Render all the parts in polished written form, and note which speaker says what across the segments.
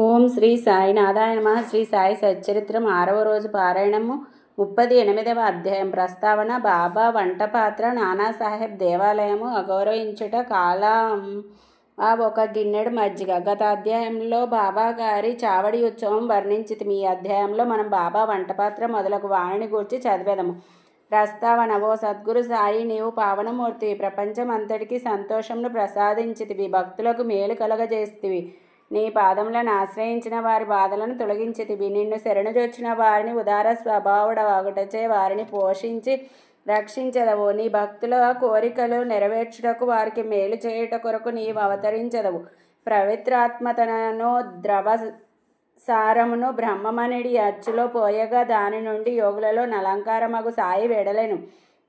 Speaker 1: ఓం శ్రీ సాయినాథాయ నమః. శ్రీ సాయి సచ్చరిత్రం 6వ రోజు పారాయణము 38వ అధ్యాయం. ప్రస్తావన. బాబా వంట పాత్ర నానాసాహెబ్ దేవాలయము అగౌరవించుట కాలం ఒక గిన్నెడు మజ్జిగ. గత అధ్యాయంలో బాబా గారి చావడి ఉత్సవం వర్ణించితిమి. ఈ అధ్యాయంలో మనం బాబా వంటపాత్ర మొదలగు వాణిని గూర్చి చదివేదము. ప్రస్తావన. ఓ సద్గురు సాయి, నీవు పావనమూర్తివి. ప్రపంచం అంతటికీ సంతోషమును ప్రసాదించితివి. భక్తులకు మేలు కలగజేస్తివి. నీ పాదములను ఆశ్రయించిన వారి బాధలను తొలగించితివి. నిన్ను శరణుజొచ్చిన వారిని ఉదార స్వభావుడవగుటచే వారిని పోషించి రక్షించదవు. నీ భక్తుల కోరికలు నెరవేర్చుటకు వారికి మేలు చేయుట కొరకు నీవు అవతరించదవు. పవిత్రాత్మతను ద్రవ సారమును బ్రహ్మమనిడి అచ్చులో పోయగా దాని నుండి యోగులలో నలంకారమగు సాయి వెడలెను.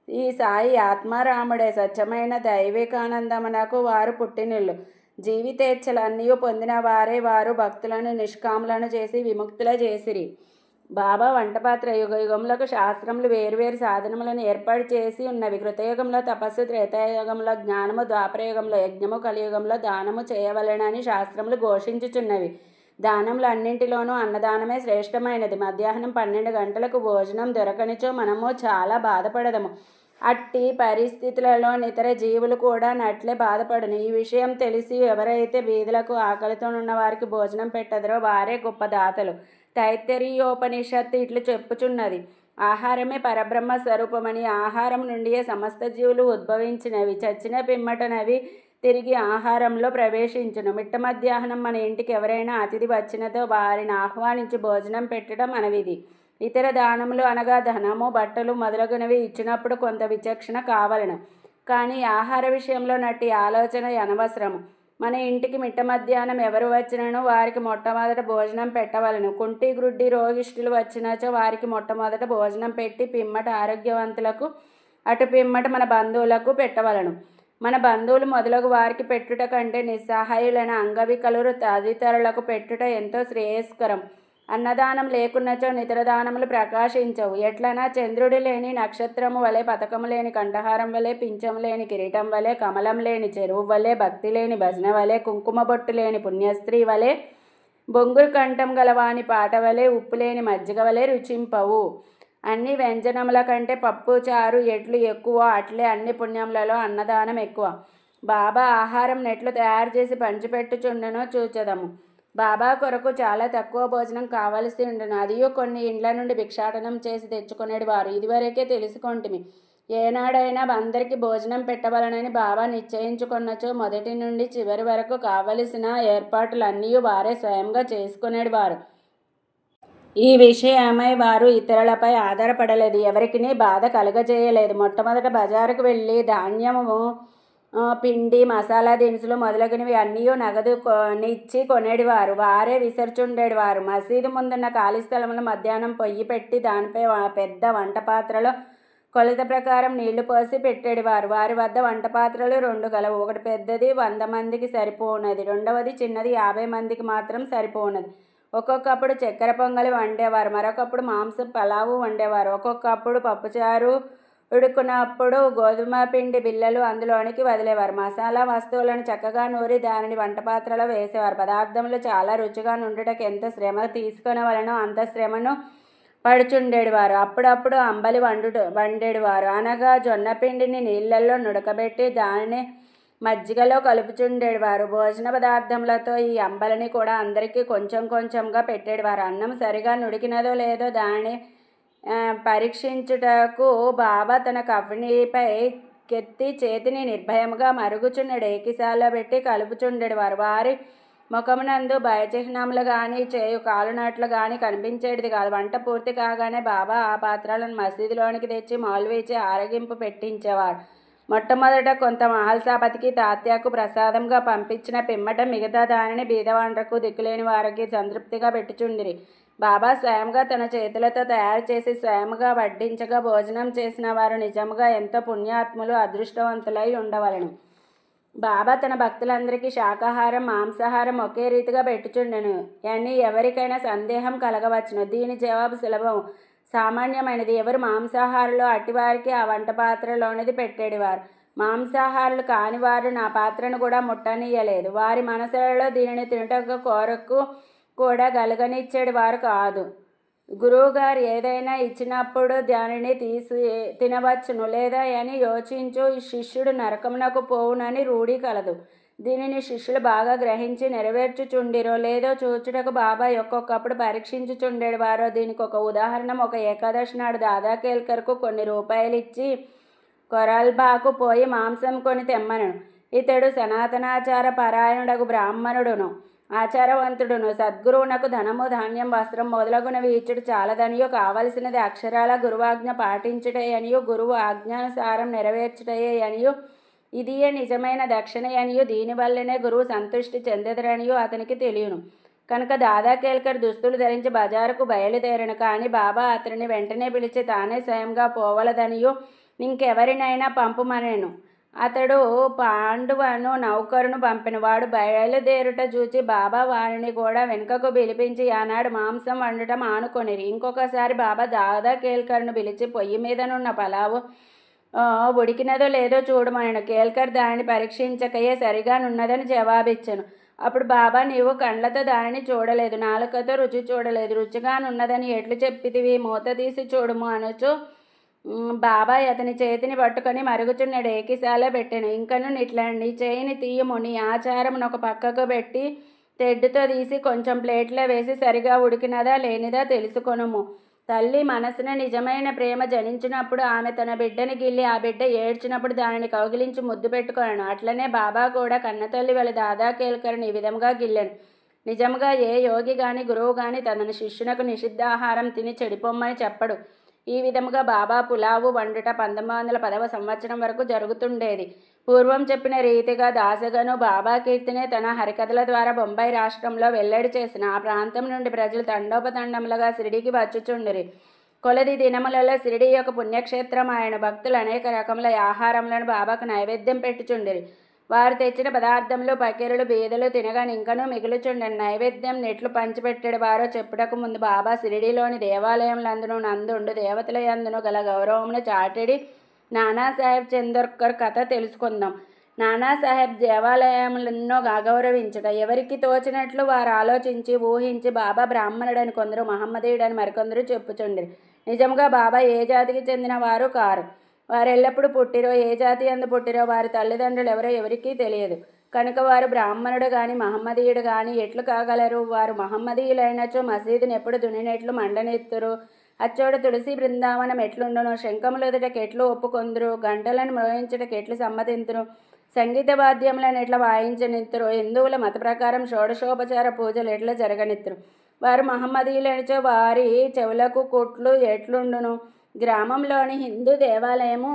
Speaker 1: ఈ సాయి ఆత్మారాముడే. స్వచ్ఛమైన దైవికానందమునకు వారు పుట్టినిల్లు. జీవితేచ్ఛలన్నీ పొందిన వారే వారు భక్తులను నిష్కాములను చేసి విముక్తుల చేసిరి. బాబా వంటపాత్ర. యుగ యుగములకు శాస్త్రములు వేరువేరు సాధనములను ఏర్పాటు చేసి ఉన్నవి. కృతయుగంలో తపస్సు, త్రేతాయుగంలో జ్ఞానము, ద్వాపరయుగంలో యజ్ఞము, కలియుగంలో దానము చేయవలెనని శాస్త్రములు ఘోషించుచున్నవి. దానములు అన్నింటిలోనూ అన్నదానమే శ్రేష్టమైనది. మధ్యాహ్నం 12 గంటలకు భోజనం దొరకనిచో మనము చాలా బాధపడదము. అట్టి పరిస్థితులలో ఇతర జీవులు కూడా నట్లే బాధపడును. ఈ విషయం తెలిసి ఎవరైతే బీదలకు ఆకలితోనున్న వారికి భోజనం పెట్టదరో వారే గొప్ప దాతలు. తైత్తరీయోపనిషత్తు ఇట్లు చెప్పుచున్నది. ఆహారమే పరబ్రహ్మ స్వరూపమని. ఆహారం నుండియే సమస్త జీవులు ఉద్భవించినవి. చచ్చిన పిమ్మటనవి తిరిగి ఆహారంలో ప్రవేశించును. మిట్ట మధ్యాహ్నం మన ఇంటికి ఎవరైనా అతిథి వచ్చినదో వారిని ఆహ్వానించి భోజనం పెట్టడం మనవిది. ఇతర దానములు అనగా ధనము, బట్టలు మొదలగునవి ఇచ్చినప్పుడు కొంత విచక్షణ కావలను. కానీ ఆహార విషయంలో నట్టి ఆలోచన అనవసరము. మన ఇంటికి మిట్ట మధ్యాహ్నం ఎవరు వచ్చినను వారికి మొట్టమొదట భోజనం పెట్టవలను. కుంటి గ్రుడ్డి రోగిష్ఠులు వచ్చినచో వారికి మొట్టమొదట భోజనం పెట్టి పిమ్మట ఆరోగ్యవంతులకు అటు పిమ్మట మన బంధువులకు పెట్టవలను. మన బంధువులు మొదలగు వారికి పెట్టుట కంటే నిస్సహాయులైన అంగవికలురు తదితరులకు పెట్టుట ఎంతో శ్రేయస్కరం. అన్నదానం లేకున్నచో నితర దానములు ప్రకాశించవు. ఎట్లనా చంద్రుడు లేని నక్షత్రము వలె, పథకము లేని కంఠహారం వలె, పింఛము లేని కిరీటం వలె, కమలం లేని చెరువు వలె, భక్తి లేని భజన వలె, కుంకుమ బొట్టు లేని పుణ్యస్త్రీ వలె, బొంగురు కంఠం గలవాని పాట వలె, ఉప్పు లేని మజ్జిగ వలె రుచింపవు. అన్ని వ్యంజనముల కంటే పప్పు చారు ఎట్లు ఎక్కువ అట్లే అన్ని పుణ్యములలో అన్నదానం ఎక్కువ. బాబా ఆహారం నెట్లు తయారు చేసి పంచిపెట్టుచుండెనో చూచెదము. బాబా కొరకు చాలా తక్కువ భోజనం కావలసి ఉండును. అదియో కొన్ని ఇండ్ల నుండి భిక్షాటనం చేసి తెచ్చుకునేది వారు. ఇదివరకే తెలుసుకొంటిమి. ఏనాడైనా అందరికీ భోజనం పెట్టవలనని బాబా నిశ్చయించుకొన్నచో మొదటి నుండి చివరి వరకు కావలసిన ఏర్పాట్లన్నీ వారే స్వయంగా చేసుకునేది వారు. ఈ విషయమై వారు ఇతరులపై ఆధారపడలేదు. ఎవరికినీ బాధ కలుగజేయలేదు. మొట్టమొదట బజారుకు వెళ్ళి ధాన్యము, పిండి, మసాలా దినుసులు మొదలగునవి అన్నీ నగదు నిచ్చి కొనేడివారు. వారే విసర్చుండేవారు. మసీదు ముందున్న ఖాళీ స్థలంలో మధ్యాహ్నం పొయ్యి పెట్టి దానిపై పెద్ద వంట పాత్రలో కొలత ప్రకారం నీళ్లు పోసి పెట్టేడివారు. వారి వద్ద వంట పాత్రలు 2 గలవు. ఒకటి పెద్దది 100 మందికి సరిపోనది. రెండవది చిన్నది 50 మందికి మాత్రం సరిపోనది. ఒక్కొక్కప్పుడు చక్కెర పొంగలి వండేవారు. మరొకప్పుడు మాంసం పలావు వండేవారు. ఒక్కొక్కప్పుడు పప్పుచారు ఉడుకున్నప్పుడు గోధుమ పిండి బిళ్ళలు అందులోనికి వదిలేవారు. మసాలా వస్తువులను చక్కగా నూరి దానిని వంటపాత్రలో వేసేవారు. పదార్థములు చాలా రుచిగా నుండుటకు ఎంత శ్రమ తీసుకొనవలనో అంత శ్రమను పడుచుండేవారు. అప్పుడప్పుడు అంబలి వండేవారు. అనగా జొన్న పిండిని నీళ్లలో నుడకబెట్టి దానిని మజ్జిగలో కలుపుచుండేవారు. భోజన పదార్థములతో ఈ అంబలిని కూడా అందరికీ కొంచెం కొంచెంగా పెట్టేవారు. అన్నం సరిగా నుడికినదో లేదో దానిని పరీక్షించుటకు బాబా తన కవ్వినిపై కెత్తి చేతిని నిర్భయముగా మరుగుచున్న డేకిసాల్లో పెట్టి కలుపుచుండేవారు. వారి ముఖమునందు భయచిహ్నములు కానీ చేయు కాలునట్లు కానీ కనిపించేది కాదు. వంట పూర్తి కాగానే బాబా ఆ పాత్రలను మసీదులోనికి తెచ్చి మౌల్వీచి ఆరగింపు పెట్టించేవారు. మొట్టమొదట కొంత మహల్సాపతికి తాత్యాకు ప్రసాదంగా పంపించిన పిమ్మట మిగతా దానిని బీదవాండ్రకు దిక్కులేని వారికి సంతృప్తిగా పెట్టుచుండిరి. బాబా స్వయంగా తన చేతులతో తయారు చేసి స్వయంగా వడ్డించగా భోజనం చేసిన వారు నిజముగా ఎంతో పుణ్యాత్ములు, అదృష్టవంతులై ఉండవలను. బాబా తన భక్తులందరికీ శాకాహారం, మాంసాహారం ఒకే రీతిగా పెట్టుచుండెను అని ఎవరికైనా సందేహం కలగవచ్చును. దీని జవాబు సులభం, సామాన్యమైనది. ఎవరు మాంసాహారులో అట్టివారికి ఆ వంట పాత్రలోనిది పెట్టేడివారు. మాంసాహారులు కానివారు నా పాత్రను కూడా ముట్టనీయలేదు. వారి మనసులలో దీనిని తినుటకు కోరకు కూడా గలగనిచ్చేది వారు కాదు. గురువుగారు ఏదైనా ఇచ్చినప్పుడు దానిని తీసి తినవచ్చును లేదా అని యోచించు శిష్యుడు నరకమునకు పోవునని రూఢి కలదు. దీనిని శిష్యులు బాగా గ్రహించి నెరవేర్చుచుండిరో లేదో చూచుటకు బాబా ఒక్కొక్కప్పుడు పరీక్షించుచుండేవారో దీనికి ఒక ఉదాహరణ. ఒక ఏకాదశి నాడు దాదా కేల్కర్కు కొన్ని రూపాయలు ఇచ్చి కొరల్బాకు పోయి మాంసం కొని తెమ్మనను. ఇతడు సనాతనాచార పరాయణుడగు బ్రాహ్మణుడును ఆచారవంతుడును. సద్గురువునకు ధనము ధాన్యం వస్త్రం మొదలగునవి ఇచ్చుడు చాలదనియో కావలసినది అక్షరాల గురువాజ్ఞ పాటించుటయనియో గురువు ఆజ్ఞానుసారం నెరవేర్చుటయే అనియో ఇదియే నిజమైన దక్షిణ అనియో దీనివల్లనే గురువు సంతృష్టి చెందెదరనియో అతనికి తెలియను. కనుక దాదా కేల్కర్ దుస్తులు ధరించి బజారుకు బయలుదేరను. కానీ బాబా అతనిని వెంటనే పిలిచి తానే స్వయంగా పోవలదనియో ఇంకెవరినైనా పంపుమనెను. అతడు పాండువను నౌకరును పంపిన. వాడు బయలుదేరుట చూచి బాబా వారిని కూడా వెనుకకు పిలిపించి ఆనాడు మాంసం వండుట మానుకొనిరి. ఇంకొకసారి బాబా దాదా కేల్కర్ను పిలిచి పొయ్యి మీదనున్న పలావు ఉడికినదో లేదో చూడమనెను. కేల్కర్ దానిని పరీక్షించకయే సరిగానున్నదని జవాబిచ్చెను. అప్పుడు బాబా నీవు కండ్లతో దానిని చూడలేదు, నాలుకతో రుచి చూడలేదు, రుచిగానున్నదని ఎట్లు చెప్పితివి, మూత తీసి చూడుము అనుచు బాబా అతని చేతిని పట్టుకొని మరుగుచున్న డేకిసాల పెట్టెను. ఇంకను ఇట్లా నీ చేయిని తీయము, నీ ఆచారమును ఒక పక్కకు పెట్టి తెడ్డుతో తీసి కొంచెం ప్లేట్లో వేసి సరిగా ఉడికినదా లేనిదా తెలుసుకొనుము. తల్లి మనసున నిజమైన ప్రేమ జనించినప్పుడు ఆమె తన బిడ్డని గిల్లి ఆ బిడ్డ ఏడ్చినప్పుడు దానిని కౌగిలించి ముద్దు పెట్టుకొనను. అట్లనే బాబా కూడా కన్నతల్లి వల్ల దాదా కేల్కర్ని ఈ విధంగా గిల్లెను. నిజంగా ఏ యోగి గాని గురువు గాని తన శిష్యునకు నిషిద్ధాహారం తిని చెడిపోమ్మని చెప్పడు. ఈ విధముగా బాబా పులావు వండుట 1910వ సంవత్సరం వరకు జరుగుతుండేది. పూర్వం చెప్పిన రీతిగా దాసగను బాబా కీర్తినే తన హరికథల ద్వారా బొంబాయి రాష్ట్రంలో వెల్లడి చేసిన. ఆ ప్రాంతం నుండి ప్రజలు తండోపతండములుగా షిరిడీకి వచ్చుచుండిరి. కొలది దినములలో షిరిడీ యొక్క పుణ్యక్షేత్రం ఆయన భక్తులు అనేక రకముల ఆహారములను బాబాకు నైవేద్యం పెట్టుచుండిరి. వారు తెచ్చిన పదార్థములు పకీరులు బీదలు తినగా ఇంకనూ మిగులుచుండెను. నైవేద్యం నెట్లు పంచిపెట్టెడు వారో చెప్పుటకు ముందు బాబా షిరిడీలోని దేవాలయములందును నందుండు దేవతల యందును గల గౌరవమును చాటెడి నానాసాహెబ్ చందోర్కర్ కథ తెలుసుకుందాం. నానాసాహెబ్ దేవాలయములను అగౌరవించుట. ఎవరికి తోచినట్లు వారు ఆలోచించి ఊహించి బాబా బ్రాహ్మణుడని కొందరు, మహమ్మదీయుడని మరికొందరు చెప్పుచుండిరి. నిజంగా బాబా ఏ జాతికి చెందిన వారు కారు. వారు ఎల్లప్పుడు పుట్టిరో ఏ జాతి అందు పుట్టిరో వారి తల్లిదండ్రులు ఎవరో ఎవరికీ తెలియదు. కనుక వారు బ్రాహ్మణుడు గాని మహమ్మదీయుడు గాని ఎట్లు కాగలరు? వారు మహమ్మదీయులైనచో మసీదుని ఎప్పుడు దున్నినెట్లు మండనెత్తురు, అచ్చోడు తులసి బృందావనం ఎట్లుండును, శంఖములొదుటకు ఎట్లు ఒప్పుకొందురు, గంటలను మ్రోయించుటకు ఎట్లు సమ్మతింతురు, సంగీత వాద్యములను ఎట్లా వాయించనిత్తురు, హిందువుల మత ప్రకారం షోడశోపచార పూజలు ఎట్లా జరగనిత్తురు. వారు మహమ్మదీయులనిచో వారి చెవులకు కుట్లు ఎట్లుండును. గ్రామంలోని హిందూ దేవాలయము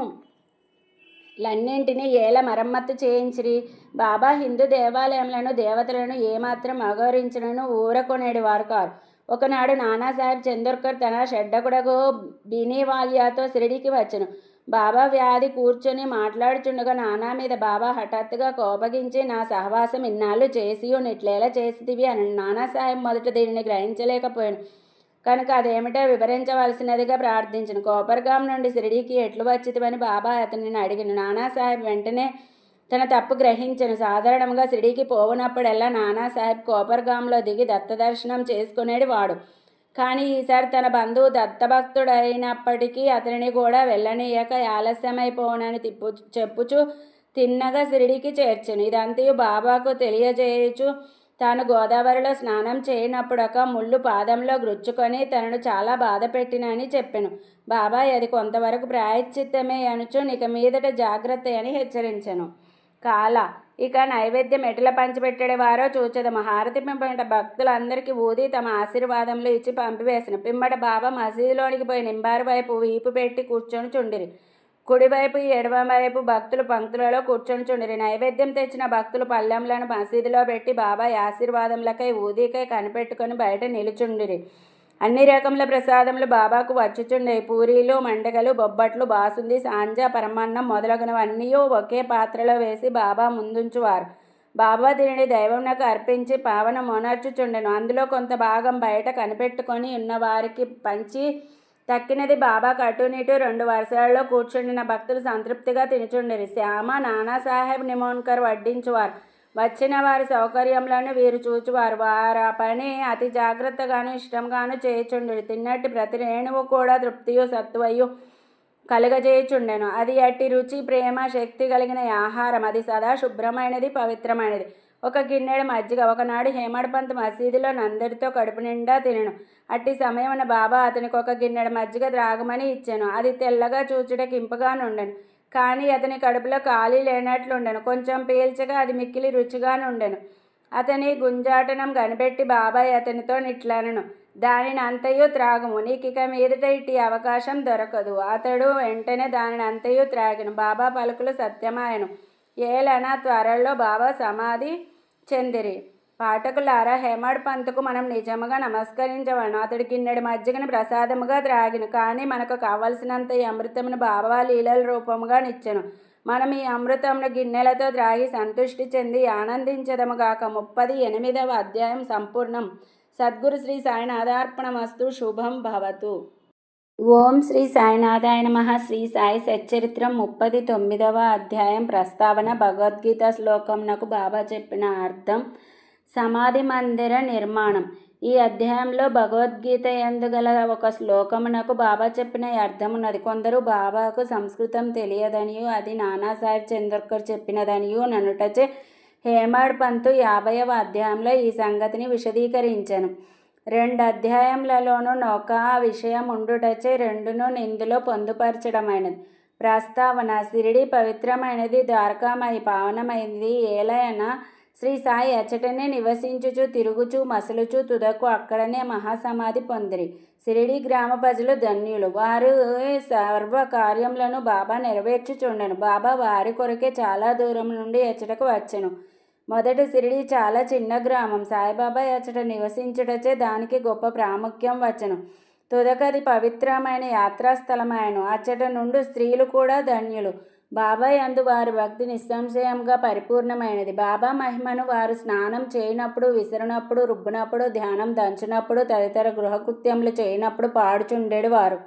Speaker 1: లన్నింటినీ ఏల మరమ్మత్తు చేయించిరి. బాబా హిందూ దేవాలయములను దేవతలను ఏమాత్రం అగౌరవించినను ఊరకొనేడు వారు కారు. ఒకనాడు నానాసాహెబ్ చందోర్కర్ తన షడ్డకుడకు బీనీవాలియాతో షిరిడీకి వచ్చెను. బాబా వ్యాధి కూర్చొని మాట్లాడుచుండగా నానా మీద బాబా హఠాత్తుగా కోపగించి నా సహవాసం ఇన్నాళ్ళు చేసియో నిట్లేలా చేసితివి అని. నానాసాహెబ్ మొదట దీనిని గ్రహించలేకపోయాను కనుక అదేమిటో వివరించవలసినదిగా ప్రార్థించను. కోపర్గాం నుండి షిరిడీకి ఎట్లు వచ్చితివని బాబా అతనిని అడిగిన. నానాసాహెబ్ వెంటనే తన తప్పు గ్రహించను. సాధారణంగా షిరిడీకి పోవునప్పుడల్లా నానాసాహెబ్ కోపర్గాంలో దిగి దత్తదర్శనం చేసుకునేది వాడు. కానీ ఈసారి తన బంధువు దత్తభక్తుడైనప్పటికీ అతనిని కూడా వెళ్ళనీయక ఆలస్యమైపోనని చెప్పుచు తిన్నగా షిరిడీకి చేర్చెను. ఇదంతయు బాబాకు తెలియజేయుచు తాను గోదావరిలో స్నానం చేయనప్పుడొక ముళ్ళు పాదంలో గ్రుచ్చుకొని తనను చాలా బాధ పెట్టినని చెప్పెను. బాబా అది కొంతవరకు ప్రాయశ్చిత్తమే అనుచు ఇక మీదట జాగ్రత్త అని హెచ్చరించెను. కాల ఇక నైవేద్యం ఎట్లా పంచిపెట్టేవారో చూచెదము. హారతి పిమ్మట భక్తులందరికీ ఊది తమ ఆశీర్వాదములు ఇచ్చి పంపివేసిన పిమ్మట బాబా మసీదులోనికి పోయి నింబారు వైపు వీపు పెట్టి కూర్చొని చుండిరి. కుడివైపు ఎడమవైపు భక్తులు పంక్తులలో కూర్చొని చుండిరి. నైవేద్యం తెచ్చిన భక్తులు పళ్ళెంలను మసీదులో పెట్టి బాబా ఆశీర్వాదములకై ఊదికై కనిపెట్టుకొని బయట నిలుచుండిరి. అన్ని రకముల ప్రసాదములు బాబాకు వచ్చుచుండేవి. పూరీలు, మండగలు, బొబ్బట్లు, బాసుంది, సాంజా, పరమాన్నం మొదలగునవన్నీ ఒకే పాత్రలో వేసి బాబా ముందుంచువారు. బాబా దీనిని దైవమునకు అర్పించి పావన మొనర్చుచుండెను. అందులో కొంత భాగం బయట కనిపెట్టుకొని ఉన్న వారికి పంచి తక్కినది బాబాకు అటునిటు 2 వరుసలలో కూర్చుండిన భక్తులు సంతృప్తిగా తినుచుండిరి. శ్యామ నానాసాహెబ్ నిమోన్కర్ వడ్డించువారు. వచ్చిన వారి సౌకర్యములను వీరు చూచువారు. వారు ఆ పని అతి జాగ్రత్తగాను ఇష్టంగాను చేయుచుండిరి. తిన్నట్టి ప్రతి రేణువు కూడా తృప్తియు సత్తువయు కలుగజేయుచుండెను. అది అట్టి రుచి ప్రేమ శక్తి కలిగిన ఆహారం. అది సదా శుభ్రమైనది, పవిత్రమైనది. ఒక గిన్నెడు మజ్జిగ. ఒకనాడు హేమడ్ పంత్ మసీదులో నందరితో కడుపు నిండా తినెను. అట్టి సమయమున బాబా అతనికి ఒక గిన్నెడు మజ్జిగ త్రాగమని ఇచ్చెను. అది తెల్లగా చూచుటకు ఇంపుగా నుండెను. కానీ అతని కడుపులో ఖాళీ లేనట్లుండెను. కొంచెం పీల్చగా అది మిక్కిలి రుచిగా నుండెను. అతని గుంజాటనం కనిపెట్టి బాబాయ్ అతనితో నిట్లనెను, దానిని అంతయు త్రాగుము, నీకిక మీదట ఇట్టి అవకాశం దొరకదు. అతడు వెంటనే దానిని అంతయు త్రాగెను. బాబా పలుకులు సత్యమాయెను. ఏలన త్వరలో బాబా సమాధి చెందిరి. పాఠకులారా, హేమడ్ పంత్కు మనం నిజముగా నమస్కరించవలను. అతడు గిన్నెడు మజ్జిగను ప్రసాదముగా త్రాగిను. కానీ మనకు కావలసినంత ఈ అమృతమును బాబా లీలల రూపముగా నిచ్చెను. మనం ఈ అమృతమును గిన్నెలతో త్రాగి సంతుష్టి చెంది ఆనందించదముగాక. 38వ అధ్యాయం సంపూర్ణం. సద్గురు శ్రీ సాయినాథార్పణమస్తు. శుభం భవతు. ఓం శ్రీ సాయినాథాయ నమః. శ్రీ సాయి సచ్చరిత్రం 39వ అధ్యాయం ప్రస్తావన. భగవద్గీత శ్లోకంనకు బాబా చెప్పిన అర్థం. సమాధి మందిర నిర్మాణం. ఈ అధ్యాయంలో భగవద్గీత యందు గల ఒక శ్లోకమునకు బాబా చెప్పిన అర్థమున్నది. కొందరు బాబాకు సంస్కృతం తెలియదనియు అది నానాసాహెబ్ చందోర్కర్ చెప్పినదనియు ననుటచే హేమడ్ పంత్ 50వ అధ్యాయంలో ఈ సంగతిని విశదీకరించెను. 2 అధ్యాయములలోనూ నొక విషయం ఉండుటచే రెండును ఇందులో పొందుపరచడమైనది. ప్రస్తావన. షిరిడి పవిత్రమైనది, ద్వారకామయి పావనమైనది. ఏలయన శ్రీ సాయి అచ్చటనే నివసించుచు తిరుగుచు మసలుచు తుదకు అక్కడనే మహాసమాధి పొందిరి. షిరిడి గ్రామ ప్రజలు ధన్యులు. వారు సర్వ కార్యములను బాబా నెరవేర్చుచుండెను. బాబా వారి కొరకే చాలా దూరం నుండి అచ్చటకు వచ్చెను. మొదట షిరిడి చాలా చిన్న గ్రామం. సాయిబాబా అచ్చట నివసించుటచే దానికి గొప్ప ప్రాముఖ్యం వచ్చెను. తుదకది పవిత్రమైన యాత్రాస్థలమాయెను. అచ్చట నుండి స్త్రీలు కూడా ధన్యులు. బాబా యందు వారి భక్తి నిస్సంశయంగా పరిపూర్ణమైనది. బాబా మహిమను వారు స్నానం చేయనప్పుడు, విసరినప్పుడు, రుబ్బినప్పుడు, ధ్యానం దంచినప్పుడు, తదితర గృహకృత్యములు చేయనప్పుడు పాడుచుండెడు వారు.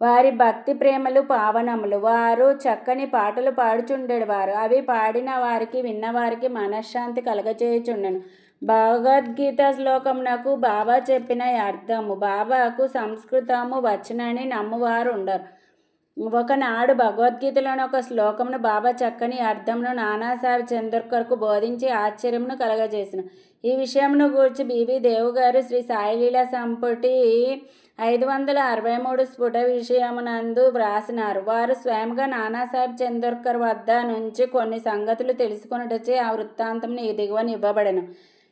Speaker 1: వారి భక్తి ప్రేమలు పావనములు. వారు చక్కని పాటలు పాడుచుండెడు వారు. అవి పాడిన వారికి విన్నవారికి మనశ్శాంతి కలగచేయుచుండెను. భగవద్గీత శ్లోకమునకు బాబా చెప్పిన అర్థము. బాబాకు సంస్కృతము వచ్చునని నమ్మువారు ఉండరు. ఒకనాడు భగవద్గీతలోని ఒక శ్లోకమును బాబా చక్కని అర్థమును నానాసాహెబ్ చందోర్కర్కు బోధించి ఆశ్చర్యమును కలగజేసెను. ఈ విషయమును గూర్చి బివి దేవుగారు శ్రీ సాయిలీలా సంపుటి 563 స్ఫుట విషయమునందు వ్రాసినారు. వారు స్వయంగా నానాసాహెబ్ చందోర్కర్ వద్ద నుంచి కొన్ని సంగతులు తెలుసుకొనుటచే ఆ వృత్తాంతమును ఈ దిగువన ఇవ్వబడెను.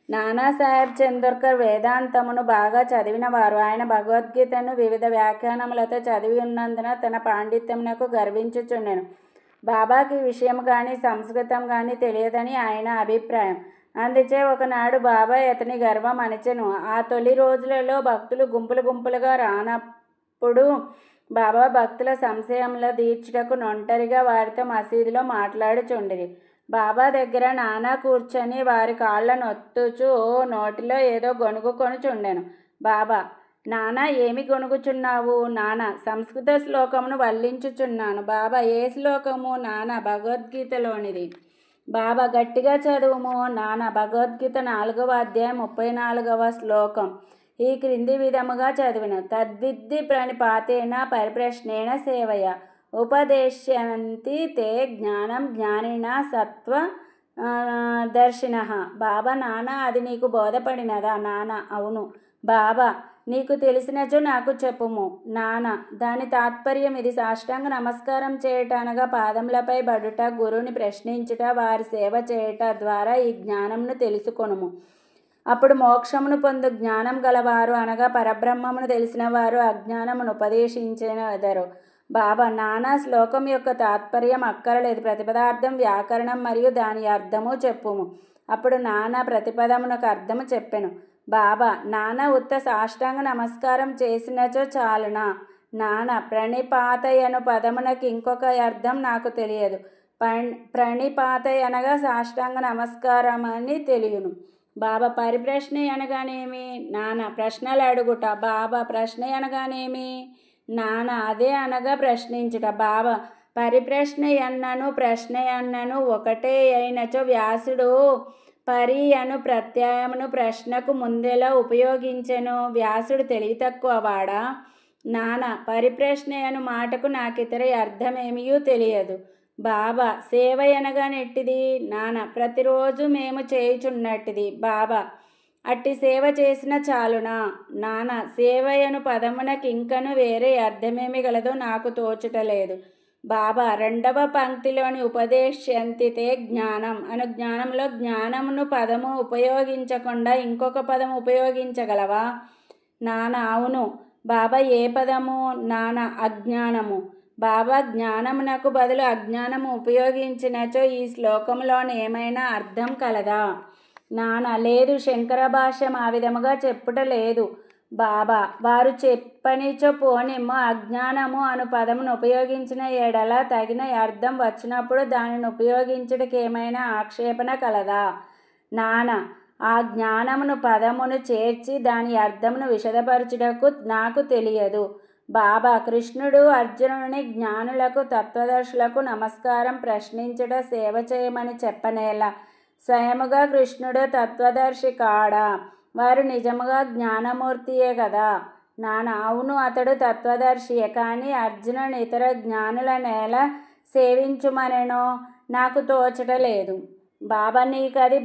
Speaker 1: నానాసాహెబ్ చందోర్కర్ వేదాంతమును బాగా చదివినవారు. ఆయన భగవద్గీతను వివిధ వ్యాఖ్యానములతో చదివి ఉన్నందున తన పాండిత్యమునకు గర్వించుచుండెను. బాబాకి ఈ విషయం కానీ సంస్కృతం కానీ తెలియదని ఆయన అభిప్రాయం. అందుచే ఒకనాడు బాబా అతని గర్వం అణచెను. ఆ తొలి రోజులలో భక్తులు గుంపులు గుంపులుగా రానప్పుడు బాబా భక్తుల సంశయముల తీర్చుటకు ఒంటరిగా వారితో మసీదులో మాట్లాడుచుండిరి. బాబా దగ్గర నానా కూర్చొని వారి కాళ్ళను ఒత్తుచూ నోటిలో ఏదో గొణుగుకొనుచుండెను. బాబా: నానా, ఏమి గొణుగుచున్నావు? నానా: సంస్కృత శ్లోకమును వల్లించుచున్నాను. బాబా: ఏ శ్లోకము? నానా: భగవద్గీతలోనిది. బాబా: గట్టిగా చదువుము. నానా: భగవద్గీత 4వ అధ్యాయం 34వ శ్లోకం ఈ క్రింది విధముగా చదివిన: తద్విద్ధి ప్రణిపాతేన పరిప్రశ్నేన సేవయ ఉపదేశ్యంతి తే జ్ఞానం జ్ఞానినా సత్వ దర్శినః. బాబా: నానా, అది నీకు బోధపడినదా? నానా: అవును. బాబా: నీకు తెలిసినచో నాకు చెప్పుము. నానా: దాని తాత్పర్యం ఇది. సాష్టాంగ నమస్కారం చేయుట అనగా పాదములపై బడుట, గురువుని ప్రశ్నించుట, వారి సేవ చేయుట ద్వారా ఈ జ్ఞానమును తెలుసుకొనుము. అప్పుడు మోక్షమును పొందు జ్ఞానం గలవారు అనగా పరబ్రహ్మమును తెలిసిన వారు అజ్ఞానమును ఉపదేశించెదరు. బాబా: నానా, శ్లోకం యొక్క తాత్పర్యం అక్కరలేదు. ప్రతిపదార్థం, వ్యాకరణం మరియు దాని అర్థము చెప్పుము. అప్పుడు నానా ప్రతిపదమునకు అర్థము చెప్పెను. బాబా: నానా, ఉత్త సాష్టాంగ నమస్కారం చేసినచో చాలునా? నానా: ప్రణిపాతయ్ అను పదమునకు ఇంకొక అర్థం నాకు తెలియదు. ప్రణిపాతయ్ అనగా సాష్టాంగ నమస్కారం అని తెలియను. బాబా: పరిప్రశ్న అనగానేమి? నానా: ప్రశ్నలు అడుగుట. బాబా: ప్రశ్న అనగానేమి? నాన్న అదే అనగా ప్రశ్నించుట. బాబా పరిప్రశ్నయన్నను ప్రశ్నయన్నను ఒకటే అయినచో వ్యాసుడు పరి అను ప్రత్యయమును ప్రశ్నకు ముందెలా ఉపయోగించెను? వ్యాసుడు తెలివి తక్కువ వాడా? నాన్న పరిప్రశ్నయను మాటకు నాకితర అర్థమేమియూ తెలియదు. బాబా సేవ అనగా నెట్టిది? నాన్న ప్రతిరోజు మేము చేయుచున్నట్టిది. బాబా అట్టి సేవ చేసిన చాలునా? నాన్న సేవయను పదమునకింకను వేరే అర్థమేమి గలదో నాకు తోచుటలేదు. బాబా రెండవ పంక్తిలోని ఉపదేశ్యంతితే జ్ఞానం అను జ్ఞానంలో జ్ఞానమును పదము ఉపయోగించకుండా ఇంకొక పదము ఉపయోగించగలవా? నాన్న అవును. బాబా ఏ పదము? నాన్న అజ్ఞానము. బాబా జ్ఞానమునకు బదులు అజ్ఞానము ఉపయోగించినచో ఈ శ్లోకంలోని ఏమైనా అర్థం కలదా? నాన్న లేదు, శంకర భాష్యం ఆ విధముగా చెప్పుట లేదు. బాబా వారు చెప్పనిచో పోనిమ్ము, అజ్ఞానము అను పదమును ఉపయోగించిన ఎడల తగిన అర్థం వచ్చినప్పుడు దానిని ఉపయోగించుటకు ఏమైనా ఆక్షేపణ కలదా? నాన్న ఆ జ్ఞానమును పదమును చేర్చి దాని అర్థమును విశదపరచుటకు నాకు తెలియదు. బాబా కృష్ణుడు అర్జునుని జ్ఞానులకు తత్వదర్శులకు నమస్కారం ప్రశ్నించుట సేవ చేయమని చెప్పనేలా? స్వయముగా కృష్ణుడు తత్వదర్శి కాడా? వారు నిజముగా జ్ఞానమూర్తియే కదా? నాన్న అవును, అతడు తత్వదర్శియే. కానీ అర్జునుని ఇతర జ్ఞానులనేలా సేవించుమనెనో నాకు తోచటలేదు. బాబా నీకది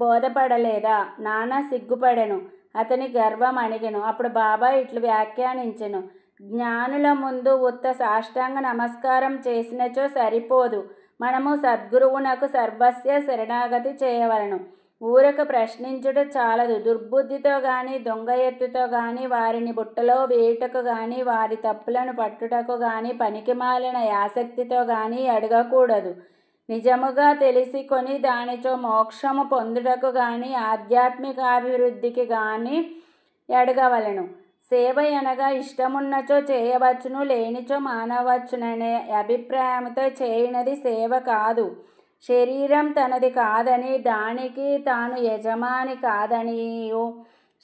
Speaker 1: బోధపడలేదా? నాన్న సిగ్గుపడెను. అతని గర్వం అణిగెను. అప్పుడు బాబా ఇట్లు వ్యాఖ్యానించెను. జ్ఞానుల ముందు ఉత్త సాష్టాంగ నమస్కారం చేసినచో సరిపోదు. మనము సద్గురువునకు సర్వస్య శరణాగతి చేయవలను. ఊరక ప్రశ్నించుట చాలదు. దుర్బుద్ధితో గాని దొంగ ఎత్తుతో గాని వారిని బుట్టలో వేయుటకు గాని వారి తప్పులను పట్టుటకు గాని పనికిమాలిన ఆసక్తితో గాని అడగకూడదు. నిజముగా తెలిసి కొని దానిచో మోక్షము పొందుటకు గాని ఆధ్యాత్మికాభివృద్ధికి గాని అడగవలను. సేవ అనగా ఇష్టమున్నచో చేయవచ్చును, లేనిచో మానవచ్చుననే అభిప్రాయంతో చేయునది సేవ కాదు. శరీరం తనది కాదని, దానికి తాను యజమాని కాదనియు,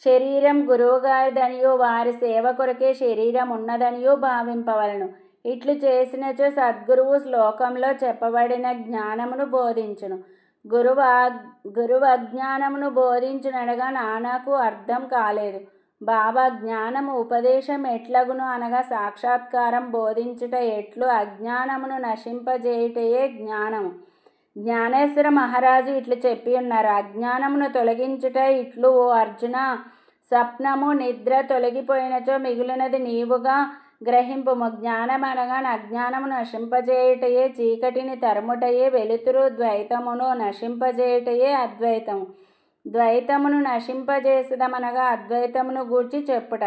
Speaker 1: శరీరం గురువుగారిదనియు, వారి సేవ కొరకే శరీరం ఉన్నదనియు భావింపవలను. ఇట్లు చేసినచో సద్గురువు శ్లోకంలో చెప్పబడిన జ్ఞానమును బోధించును. గురువు అజ్ఞానమును బోధించుననగా నాన్నకు అర్థం కాలేదు. బాబా జ్ఞానము ఉపదేశం ఎట్లగును అనగా సాక్షాత్కారం బోధించుట ఎట్లు? అజ్ఞానమును నశింపజేయుటయే జ్ఞానము. జ్ఞానేశ్వర మహారాజు ఇట్లు చెప్పి ఉన్నారు. అజ్ఞానమును తొలగించుట ఇట్లు: ఓ అర్జున, స్వప్నము నిద్ర తొలగిపోయినచో మిగిలినది నీవుగా గ్రహింపుము. జ్ఞానమనగా అజ్ఞానమును నశింపజేయుటయే, చీకటిని తరుముటయే వెలుతురు. ద్వైతమును నశింపజేయుటయే అద్వైతము. ద్వైతమును నశింపజేసదమనగా అద్వైతమును గూర్చి చెప్పుట.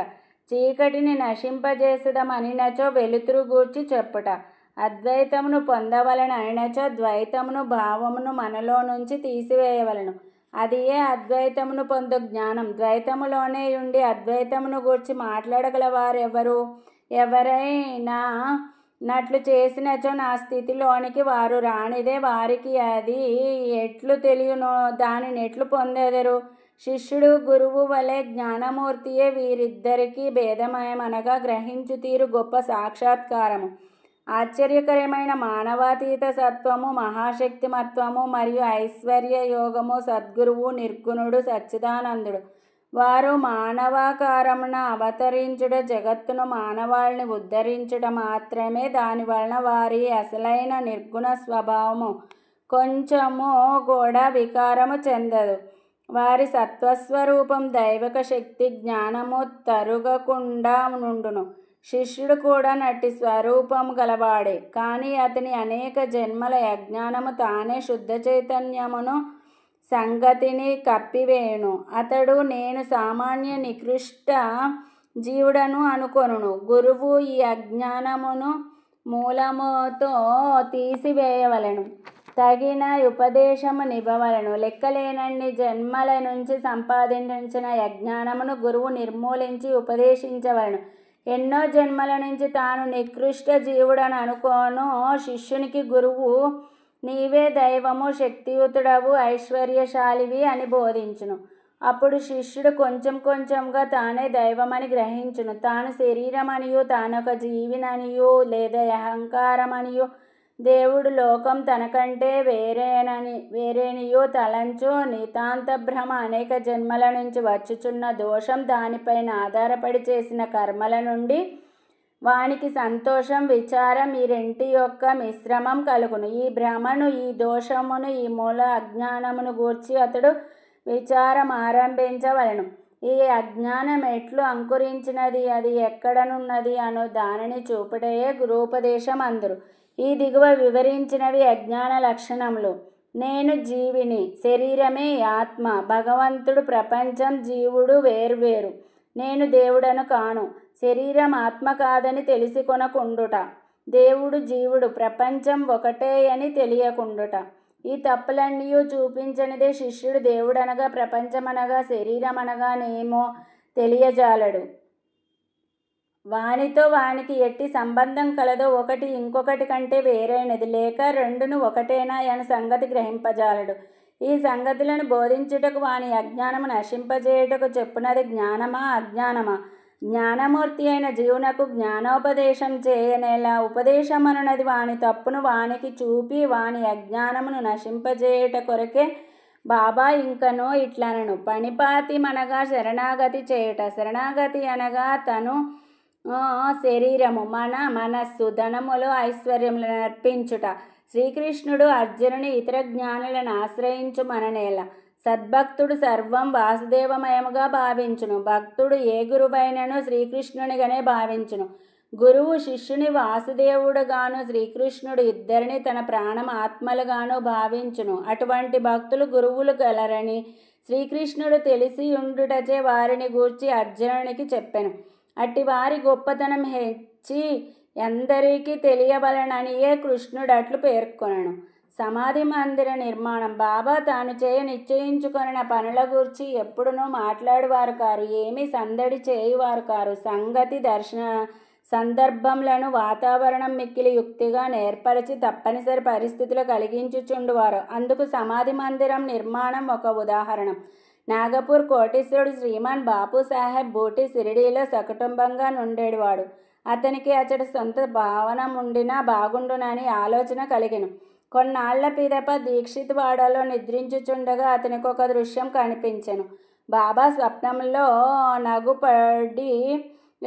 Speaker 1: చీకటిని నశింపజేసదమనినచో వెలుతురు గూర్చి చెప్పుట. అద్వైతమును పొందవలన అనినచో ద్వైతమును భావమును మనలో నుంచి తీసివేయవలను. అది ఏ అద్వైతమును పొందు జ్ఞానం. ద్వైతములోనే ఉండి అద్వైతమును గూర్చి మాట్లాడగలవారెవరు? ఎవరైనా నట్లు చేసినచో నా స్థితిలోనికి వారు రానిదే. వారికి అది ఎట్లు తెలియనో దానిని ఎట్లు పొందెదరు? శిష్యుడు గురువు వలె జ్ఞానమూర్తియే. వీరిద్దరికీ భేదమయమనగా గ్రహించు తీరు గొప్ప సాక్షాత్కారము. ఆశ్చర్యకరమైన మానవాతీత సత్వము, మహాశక్తిమత్వము మరియు ఐశ్వర్య యోగము. సద్గురువు నిర్గుణుడు సచ్చిదానందుడు. వారు మానవాకారమున అవతరించుట జగత్తును మానవాళిని ఉద్ధరించుట మాత్రమే. దానివలన వారి అసలైన నిర్గుణ స్వభావము కొంచెము కూడా వికారము చెందదు. వారి సత్వస్వరూపం దైవక శక్తి జ్ఞానము తరుగకుండా నుండును. శిష్యుడు కూడా నట్టి స్వరూపము గలవాడే. కానీ అతని అనేక జన్మల అజ్ఞానము తానే శుద్ధ చైతన్యమును సంగతిని కప్పివేయును. అతడు నేను సామాన్య నికృష్ట జీవుడను అనుకొనును. గురువు ఈ అజ్ఞానమును మూలముతో తీసివేయవలెను. తగిన ఉపదేశము నివ్వవలెను. లెక్కలేనన్ని జన్మల నుంచి సంపాదించిన అజ్ఞానమును గురువు నిర్మూలించి ఉపదేశించవలెను. ఎన్నో జన్మల నుంచి తాను నికృష్ట జీవుడని అనుకోను శిష్యునికి గురువు నీవే దైవము, శక్తియుతుడవు, ఐశ్వర్యశాలివి అని బోధించును. అప్పుడు శిష్యుడు కొంచెం కొంచెంగా తానే దైవమని గ్రహించును. తాను శరీరమనియో తానొక జీవిననియో లేదా అహంకారమనియో దేవుడు లోకం తనకంటే వేరేనియో తలంచో నితాంత భ్రమ అనేక జన్మల నుంచి వచ్చుచున్న దోషం దానిపైన ఆధారపడి చేసిన కర్మల నుండి వానికి సంతోషం విచారం ఈ రెంటి యొక్క మిశ్రమం కలుగును. ఈ భ్రమను ఈ దోషమును ఈ మూల అజ్ఞానమును గూర్చి అతడు విచారం ఆరంభించవలెను. ఈ అజ్ఞానం ఎట్లు అంకురించినది, అది ఎక్కడనున్నది అను దానిని చూపుటయే గురూపదేశం అందరు. ఈ దిగువ వివరించినవి అజ్ఞాన లక్షణములు. నేను జీవిని, శరీరమే ఆత్మ, భగవంతుడు, ప్రపంచం, జీవుడు వేర్వేరు. నేను దేవుడను కాను, శరీరం ఆత్మ కాదని తెలిసి కొనకుండుట, దేవుడు జీవుడు ప్రపంచం ఒకటే అని తెలియకుండుట. ఈ తప్పులన్నీ చూపించనిదే శిష్యుడు దేవుడనగా ప్రపంచమనగా శరీరమనగానేమో తెలియజాలడు. వానితో వానికి ఎట్టి సంబంధం కలదో, ఒకటి ఇంకొకటి కంటే వేరైనది లేక రెండును ఒకటేనా అని సంగతి గ్రహింపజాలడు. ఈ సంగతులను బోధించుటకు వాని అజ్ఞానము నశింపజేయుటకు చెప్పునది జ్ఞానమా అజ్ఞానమా? జ్ఞానమూర్తి అయిన జీవునకు జ్ఞానోపదేశం చేయనేలా? ఉపదేశమనున్నది వాని తప్పును వానికి చూపి వాని అజ్ఞానమును నశింపజేయుట కొరకే. బాబా ఇంకనో ఇట్లనను: పనిపాతి మనగా శరణాగతి చేయుట. శరణాగతి అనగా తను, శరీరము, మనస్సు, ధనములు, ఐశ్వర్యములను అర్పించుట. శ్రీకృష్ణుడు అర్జునుని ఇతర జ్ఞానులను ఆశ్రయించు మననేల. సద్భక్తుడు సర్వం వాసుదేవమయముగా భావించును. భక్తుడు ఏ గురువైనను శ్రీకృష్ణునిగానే భావించును. గురువు శిష్యుని వాసుదేవుడుగాను, శ్రీకృష్ణుడు ఇద్దరిని తన ప్రాణం ఆత్మలుగాను భావించును. అటువంటి భక్తులు గురువులు గలరని శ్రీకృష్ణుడు తెలిసి ఉండుటచే వారిని గూర్చి అర్జునునికి చెప్పెను. అట్టి వారి గొప్పతనం హెచ్చి ఎందరికీ తెలియవలననియే కృష్ణుడు అట్లు పేర్కొనను. సమాధి మందిర నిర్మాణం. బాబా తాను చేయ నిశ్చయించుకొనిన పనుల గూర్చి ఎప్పుడునూ మాట్లాడువారు కారు, ఏమీ సందడి చేయువారు కారు. సంగతి సందర్భంలను వాతావరణం మిక్కిలి యుక్తిగా నేర్పరిచి తప్పనిసరి పరిస్థితులు కలిగించుచుండువారు. అందుకు సమాధి మందిరం నిర్మాణం ఒక ఉదాహరణం. నాగపూర్ కోటీశ్వరుడు శ్రీమాన్ బాపు సాహెబ్ బూటి షిరిడీలో సకుటుంబంగా నుండేవాడు. అతనికి అతడి సొంత భవనం ఉండినా బాగుండునని ఆలోచన కలిగెను. కొన్నాళ్ల పిదప దీక్షిత్ వాడలో నిద్రించుచుండగా అతనికి ఒక దృశ్యం కనిపించెను. బాబా స్వప్నంలో నగుపడి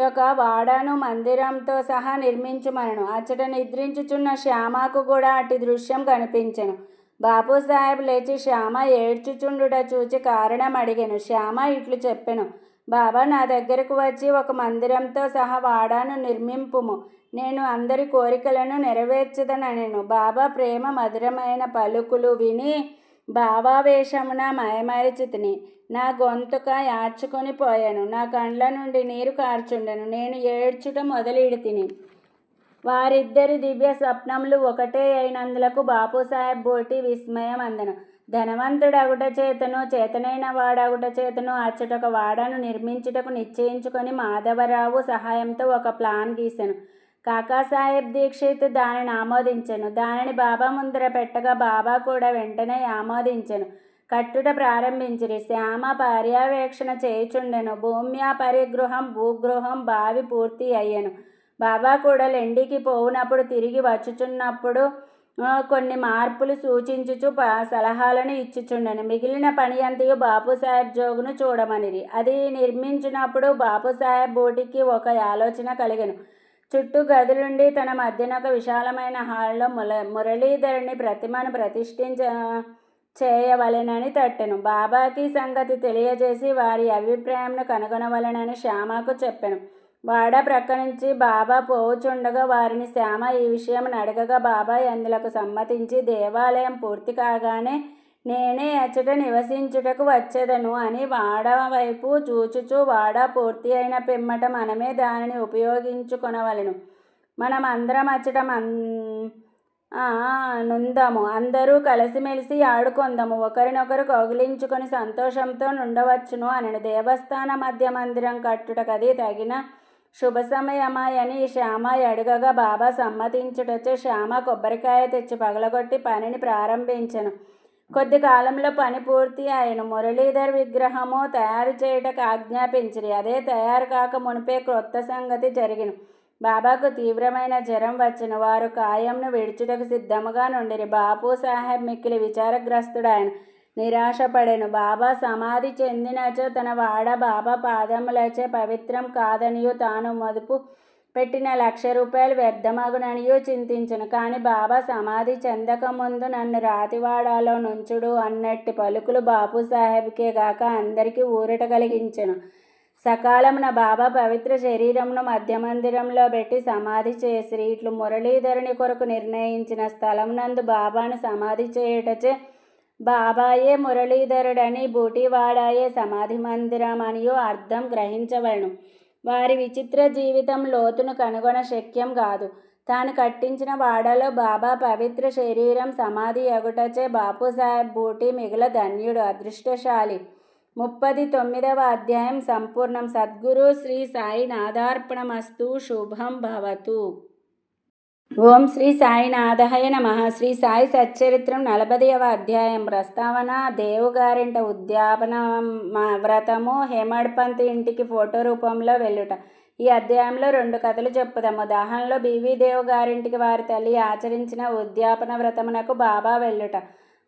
Speaker 1: ఒక వాడను మందిరంతో సహా నిర్మించుమనెను. అచ్చట నిద్రించుచున్న శ్యామకు కూడా అట్టి దృశ్యం కనిపించెను. బాపు సాహెబ్ లేచి శ్యామ ఏడ్చుచుండుట చూచి కారణం అడిగెను. శ్యామ ఇట్లు చెప్పెను: బాబా నా దగ్గరకు వచ్చి ఒక మందిరంతో సహా వాడాను నిర్మింపుము, నేను అందరి కోరికలను నెరవేర్చదనెను. బాబా ప్రేమ మధురమైన పలుకులు విని భావావేశమున మయమరిచితిని. నా గొంతుక యాడ్చుకొని పోయాను, నా కండ్ల నుండి నీరు కార్చుండెను. నేను ఏడ్చుట మొదలెడితిని. వారిద్దరి దివ్య స్వప్నములు ఒకటే అయినందులకు బాపుసాహెబ్ బోటి విస్మయం అందెను. ధనవంతుడగుట చేతను చేతనైన వాడగుట చేతను అచ్చటొక వాడను నిర్మించుటకు నిశ్చయించుకొని మాధవరావు సహాయంతో ఒక ప్లాన్ గీసెను. కాకాసాహెబ్ దీక్షిత్ దానిని ఆమోదించెను. దానిని బాబా ముందర పెట్టగా బాబా కూడా వెంటనే ఆమోదించెను. కట్టుట ప్రారంభించిరి. శ్యామ పర్యవేక్షణ చేయుచుండెను. భూమ్యా పరిగృహం భూగృహం బావి పూర్తి అయ్యెను. బాబా కూడా లెండికి పోవునప్పుడు తిరిగి వచ్చుచున్నప్పుడు కొన్ని మార్పులు సూచించుచు సలహాలను ఇచ్చుచుండెను. మిగిలిన పని అంతయు బాపుసాహెబ్ జోగును చూడమనిరి. అది నిర్మించినప్పుడు బాపుసాహెబ్ బోటికి ఒక ఆలోచన కలిగెను. చుట్టూ గదులుండి తన మధ్యన ఒక విశాలమైన హాల్లో మురళీధరుని ప్రతిమను చేయవలెనని తట్టెను. బాబాకి సంగతి తెలియజేసి వారి అభిప్రాయంను కనుగొనవలెనని శ్యామకు చెప్పెను. వాడ ప్రక్క నుంచి బాబా పోవుచుండగా వారిని శ్యామ ఈ విషయం అడగగా బాబా అందులకు సమ్మతించి దేవాలయం పూర్తి కాగానే నేనే అచ్చట నివసించుటకు వచ్చేదను అని వాడ వైపు చూచుచూ, వాడ పూర్తి అయిన పిమ్మట మనమే దానిని ఉపయోగించుకొనవలెను. మనం అందరం అచ్చట నుందాము, అందరూ కలిసిమెలిసి ఆడుకొందాము, ఒకరినొకరు కౌగిలించుకొని సంతోషంతో నుండవచ్చును అనెను. దేవస్థాన మధ్య మందిరం కట్టుటకది తగిన శుభ సమయమాయని శ్యామ అడుగగా బాబా సమ్మతించుటచే శ్యామ కొబ్బరికాయ తెచ్చి పగలగొట్టి పనిని ప్రారంభించెను. కొద్ది కాలంలో పని పూర్తి అయిన మురళీధర్ విగ్రహము తయారు చేయుటకు ఆజ్ఞాపించిరి. అదే తయారు కాక మునిపే క్రొత్త సంగతి జరిగిన. బాబాకు తీవ్రమైన జ్వరం వచ్చిన. వారు కాయంను విడుచుటకు సిద్ధముగా నుండిరి. బాపు సాహెబ్ మిక్కిలి విచారగ్రస్తుడాయన నిరాశపడెను. బాబా సమాధి చెందినచో తన వాడ బాబా పాదములచే పవిత్రం కాదనియు తాను మదుపు పెట్టిన 1,00,000 రూపాయలు వ్యర్థమగుననియూ చింతించెను. కాని బాబా సమాధి చెందక ముందు నన్ను రాతివాడాలో నుంచుడు అన్నట్టి పలుకులు బాపు సాహెబ్కే గాక అందరికీ ఊరట కలిగించెను. సకాలమున బాబా పవిత్ర శరీరమును మధ్యమందిరంలో పెట్టి సమాధి చేసిరి. ఇట్లు మురళీధరుని కొరకు నిర్ణయించిన స్థలం నందు బాబాను సమాధి చేయుటచే బాబాయే మురళీధరుడని బూటివాడాయే సమాధి మందిరం అనియో అర్థం గ్రహించవలను. వారి విచిత్ర జీవితం లోతును కనుగొన శక్యం కాదు. తాను కట్టించిన వాడలో బాబా పవిత్ర శరీరం సమాధి అగుటచే బాపుసాహెబ్ బూటి మిగుల ధన్యుడు, అదృష్టశాలి. 39వ అధ్యాయం సంపూర్ణం. సద్గురు శ్రీ సాయినాథార్పణమస్తు. శుభం భవతు. ఓం శ్రీ సాయినాథాయ నమః. శ్రీ సాయి సచ్చరిత్రం 40వ అధ్యాయం. ప్రస్తావన. దేవుగారింట ఉద్యాపన వ్రతము. హేమడ్పంత్ ఇంటికి ఫోటో రూపంలో వెళ్ళుట. ఈ అధ్యాయంలో 2 కథలు చెప్పుదాము. దాహంలో బీవీ దేవు గారింటికి వారి తల్లి ఆచరించిన ఉద్యాపన వ్రతమునకు బాబా వెళ్ళుట.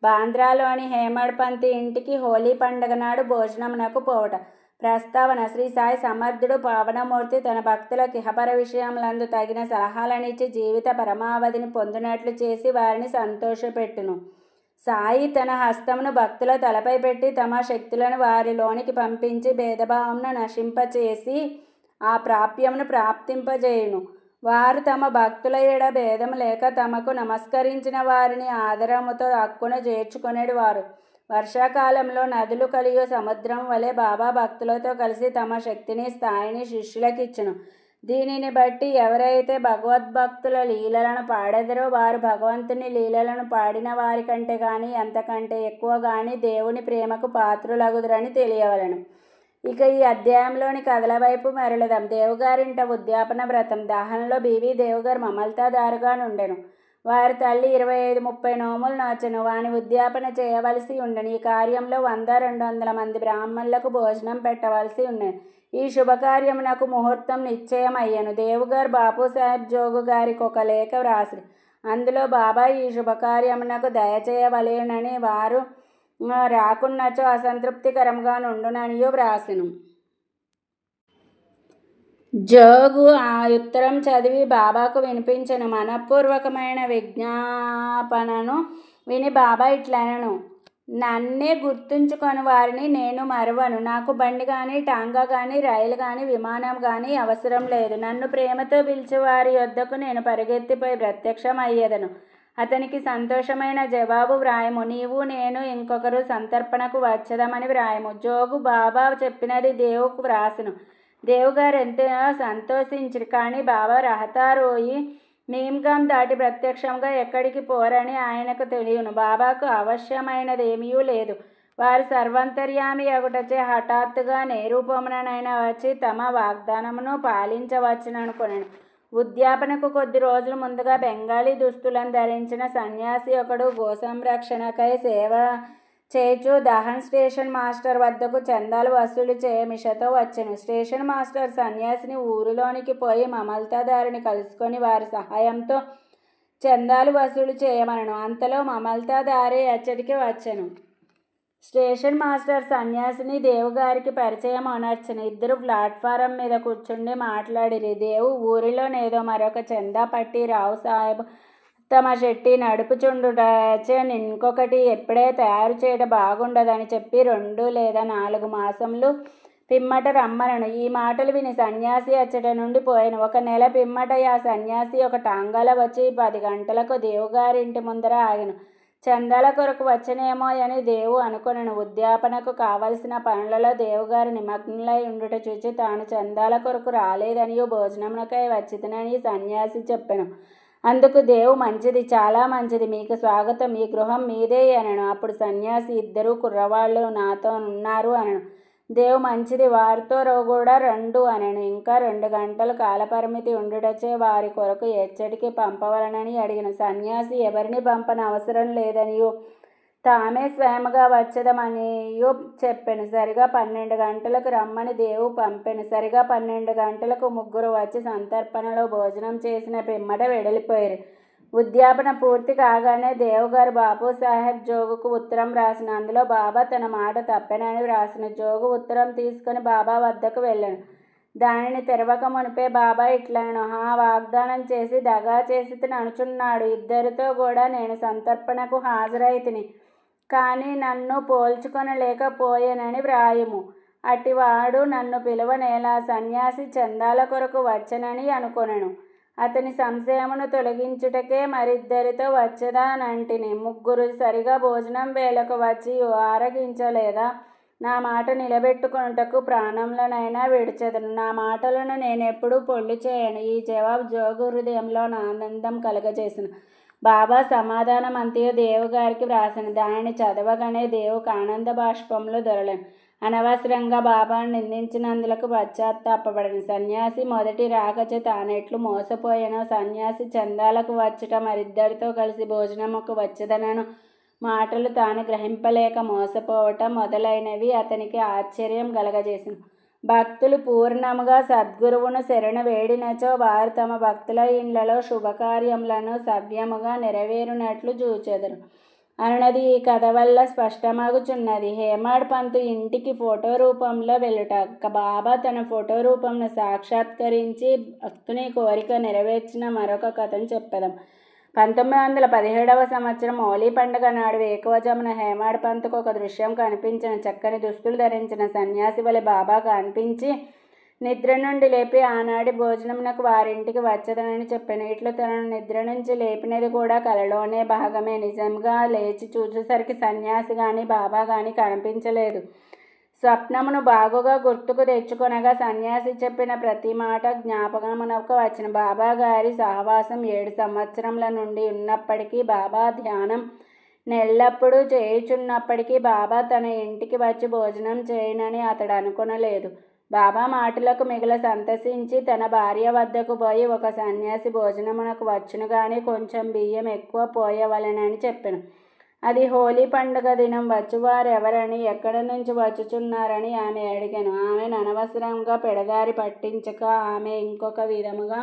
Speaker 1: బాంద్రాలోని హేమడ్పంత్ ఇంటికి హోలీ పండగ నాడు భోజనమునకు పోవుట. ప్రస్తావన. శ్రీ సాయి సమర్థుడు పావనమూర్తి తన భక్తులకు ఇహపర విషయములందు తగిన సలహాలనిచ్చి జీవిత పరమావధిని పొందినట్లు చేసి వారిని సంతోషపెట్టును. సాయి తన హస్తమును భక్తుల తలపై పెట్టి తమ శక్తులను వారిలోనికి పంపించి భేదభావమును నశింపచేసి ఆ ప్రాప్యమును ప్రాప్తింపజేయును. వారు తమ భక్తుల ఎడ భేదము లేక తమకు నమస్కరించిన వారిని ఆదరముతో హక్కున చేర్చుకొనేడు వారు. వర్షాకాలంలో నదులు కలియు సముద్రం వలె బాబా భక్తులతో కలిసి తమ శక్తిని స్థాయిని శిష్యులకిచ్చును. దీనిని బట్టి ఎవరైతే భగవద్భక్తుల లీలలను పాడెదరో వారు భగవంతుని లీలలను పాడిన వారి కంటే కానీ అంతకంటే ఎక్కువ కానీ దేవుని ప్రేమకు పాత్రులగుదురని తెలియవలను. ఇక ఈ అధ్యాయంలోని కథల వైపు మరలదాం. దేవుగారింట ఉద్యాపన వ్రతం. దాహంలో బీవీ దేవుగారు మమల్తాదారుగా నుండెను. వారి తల్లి 25-30 నోములు నోచెను. వాని ఉద్యాపన చేయవలసి ఉండెను. ఈ కార్యంలో 100-200 మంది బ్రాహ్మణులకు భోజనం పెట్టవలసి ఉండెను. ఈ శుభకార్యమునకు ముహూర్తం నిశ్చయమయ్యను. దేవుగారు బాపు సాహెబ్ జోగు గారికి ఒక లేఖ వ్రాసిరి. అందులో బాబా ఈ శుభకార్యమునకు దయచేయవలెనని వారు రాకున్నచో అసంతృప్తికరంగా నుండుననియో వ్రాసెను. జోగు ఆ ఉత్తరం చదివి బాబాకు వినిపించెను. మనఃపూర్వకమైన విజ్ఞాపనను విని బాబా ఇట్లనెను. నన్నే గుర్తుంచుకొని వారిని నేను మరువను. నాకు బండి కానీ టాంగా కానీ రైలు కానీ విమానం కానీ అవసరం లేదు. నన్ను ప్రేమతో పిలిచి వారి యొద్దకు నేను పరిగెత్తిపోయి ప్రత్యక్షమయ్యేదను. అతనికి సంతోషమైన జవాబు వ్రాయము. నీవు నేను ఇంకొకరు సంతర్పణకు వచ్చదమని వ్రాయము. జోగు బాబా చెప్పినది దేవుకు వ్రాసెను. దేవుగారు ఎంతో సంతోషించిరి. కానీ బాబా రహతారోయి నీమ్గాం దాటి ప్రత్యక్షంగా ఎక్కడికి పోరని ఆయనకు తెలియను. బాబాకు అవశ్యమైనది ఏమీ లేదు. వారు సర్వంతర్యామి అగుటచే హఠాత్తుగా నేరూపముననైనా వచ్చి తమ వాగ్దానమును పాలించవచ్చుననుకొనెను. ఉద్యాపనకు కొద్ది రోజుల ముందుగా బెంగాలీ దుస్తులను ధరించిన సన్యాసి ఒకడు గోసంరక్షణకై సేవ చేయుచు దహన్ స్టేషన్ మాస్టర్ వద్దకు చందాలు వసూలు చేయ మిషతో వచ్చెను. స్టేషన్ మాస్టర్ సన్యాసిని ఊరిలోనికి పోయి మమల్తాదారిని కలుసుకొని వారి సహాయంతో చందాలు వసూలు చేయమనను. అంతలో మమల్తాదారి అచ్చటికి వచ్చెను. స్టేషన్ మాస్టర్ సన్యాసిని దేవుగారికి పరిచయం అనర్చను. ఇద్దరు ప్లాట్ఫారం మీద కూర్చుండి మాట్లాడిరి. దేవు ఊరిలోనేదో మరొక చందా పట్టి రావు సాహెబ్ తమ శెట్టి నడుపుచుండుటచే ఇంకొకటి ఎప్పుడే తయారు చేయడం బాగుండదని చెప్పి 2 లేదా 4 మాసములు పిమ్మట రమ్మనను. ఈ మాటలు విని సన్యాసి అచ్చట నుండి పోయాను. 1 నెల పిమ్మట ఆ సన్యాసి ఒక టాంగాలో వచ్చి 10 గంటలకు దేవుగారింటి ముందర ఆగెను. చందాల కొరకు వచ్చనేమో అని దేవు అనుకొనెను. ఉద్యాపనకు కావలసిన పనులలో దేవుగారు నిమగ్నులై ఉండుట చూచి తాను చందాల కొరకు రాలేదనియో భోజనమునకై వచ్చిదనని సన్యాసి చెప్పెను. అందుకు దేవు మంచిది, చాలా మంచిది, మీకు స్వాగతం, ఈ గృహం మీదే అనెను. అప్పుడు సన్యాసి ఇద్దరు కుర్రవాళ్ళు నాతో ఉన్నారు అనెను. దేవు మంచిది, వారితో కూడా రండు అనెను. ఇంకా 2 గంటలు కాలపరిమితి ఉండుటచే వారి కొరకు ఎచ్చటికి పంపవలనని అడిగిన. సన్యాసి ఎవరిని పంపన అవసరం లేదనియో తామే స్వయముగా వచ్చదమనియు చెప్పెను. సరిగా 12 గంటలకు రమ్మని దేవు పంపెను. సరిగా 12 గంటలకు ముగ్గురు వచ్చి సంతర్పణలో భోజనం చేసిన పిమ్మట వెడలిపోయారు. ఉద్యాపన పూర్తి కాగానే దేవుగారు బాపూసాహెబ్ జోగుకు ఉత్తరం రాసిన. అందులో బాబా తన మాట తప్పెనని వ్రాసిన. జోగు ఉత్తరం తీసుకుని బాబా వద్దకు వెళ్ళాను. దానిని తెరవక మునిపే బాబా ఇట్లనెను, వాగ్దానం చేసి దగా చేసి అనుచున్నాడు. ఇద్దరితో కూడా నేను సంతర్పణకు హాజరైతిని, కానీ నన్ను పోల్చుకొనలేకపోయేనని వ్రాయుము. అటివాడు నన్ను పిలువనేలా, సన్యాసి చందాల కొరకు వచ్చనని అనుకొనెను. అతని సంశయమును తొలగించుటకే మరిద్దరితో వచ్చేదానంటిని. ముగ్గురు సరిగా భోజనం వేళకు వచ్చి ఆరగించలేదా? నా మాట నిలబెట్టుకొనుటకు ప్రాణంలోనైనా విడిచెదను. నా మాటలను నేనెప్పుడూ పొల్లు చేయను. ఈ జవాబు జోగు హృదయంలో ఆనందం కలుగజేసిన. బాబా సమాధానం అంతయు దేవుగారికి వ్రాసెను. దానిని చదవగానే దేవుకు ఆనంద బాష్పములు దొరలెను. అనవసరంగా బాబాను నిందించినందులకు పశ్చాత్తాపపడెను. సన్యాసి మొదటి రాకచే తానెట్లు మోసపోయానో, సన్యాసి చందాలకు వచ్చుట, మరిద్దరితో కలిసి భోజనముకు వచ్చేదనను మాటలు తాను గ్రహింపలేక మోసపోవటం మొదలైనవి అతనికి ఆశ్చర్యం కలగజేసింది. భక్తులు పూర్ణముగా సద్గురువును శరణు వేడినచో వారు తమ భక్తుల ఇండ్లలో శుభకార్యములను సవ్యముగా నెరవేరునట్లు చూచెదరు అనున్నది ఈ కథ వల్ల స్పష్టమగుచున్నది. హేమాడ్ పంతు ఇంటికి ఫోటో రూపంలో వెళ్ళుట. బాబా తన ఫోటో రూపంను సాక్షాత్కరించి భక్తుని కోరిక నెరవేర్చిన మరొక కథను చెప్పదాం. 1917వ సంవత్సరం హోలీ పండుగ నాడు వేకువజామున హేమాడ్ పంతుకు ఒక దృశ్యం కనిపించిన. చక్కని దుస్తులు ధరించిన సన్యాసి వలె బాబా కనిపించి నిద్ర నుండి లేపి ఆనాడి భోజనమునకు వారింటికి వచ్చదనని చెప్పాను. ఇట్లు తనను నిద్ర నుంచి లేపినది కూడా కలలోనే భాగమే. నిజంగా లేచి చూసేసరికి సన్యాసి గాని బాబా గాని కనిపించలేదు. స్వప్నమును బాగుగా గుర్తుకు తెచ్చుకొనగా సన్యాసి చెప్పిన ప్రతి మాట జ్ఞాపకమునకు వచ్చిన. బాబా గారి సహవాసం 7 సంవత్సరముల నుండి ఉన్నప్పటికీ, బాబా ధ్యానం నెల్లప్పుడూ చేయుచున్నప్పటికీ బాబా తన ఇంటికి వచ్చి భోజనం చేయనని అతడు అనుకొనలేదు. బాబా మాటలకు మిగుల సంతసించి తన భార్య వద్దకు పోయి, ఒక సన్యాసి భోజనమునకు వచ్చును గాని కొంచెం బియ్యం ఎక్కువ పోయవలెనని చెప్పెను. అది హోలీ పండుగ దినం. వచ్చువారెవరని, ఎక్కడి నుంచి వచ్చుచున్నారని ఆమె అడిగాను. ఆమెను అనవసరంగా పెడదారి పట్టించక ఆమె ఇంకొక విధముగా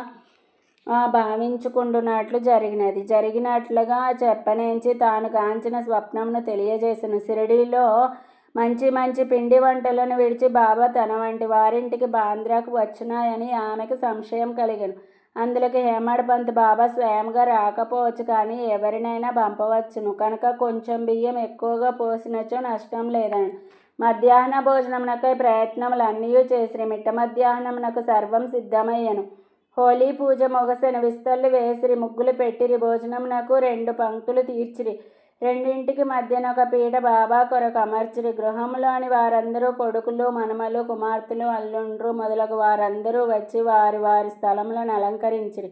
Speaker 1: భావించుకుంటున్నట్లు జరిగినట్లుగా చెప్పనేంచి తాను కాంచిన స్వప్నమును తెలియజేసెను. షిరిడీలో మంచి మంచి పిండి వంటలను విడిచి బాబా తన వంటి వారింటికి బాంద్రాకు వచ్చునాయని ఆమెకు సంశయం కలిగెను. అందులోకి హేమాడ్ పంత్ బాబా స్వయంగా రాకపోవచ్చు, కానీ ఎవరినైనా పంపవచ్చును కనుక కొంచెం బియ్యం ఎక్కువగా పోసినచో నష్టం లేదని మధ్యాహ్న భోజనమునకై ప్రయత్నములన్నీ చేసిరి. మిట్ట మధ్యాహ్నమునకు సర్వం సిద్ధమయ్యను. హోలీ పూజ మొగసెను. విస్తళ్ళు వేసిరి, ముగ్గులు పెట్టిరి. భోజనమునకు 2 పంక్తులు తీర్చిరి. రెండింటికి మధ్యన ఒక పీట బాబా కొరకు అమర్చిరి. గృహంలోని వారందరూ కొడుకులు, మనమలు, కుమార్తెలు, అల్లుండ్రు మొదలగు వారందరూ వచ్చి వారి వారి స్థలములను అలంకరించిరి.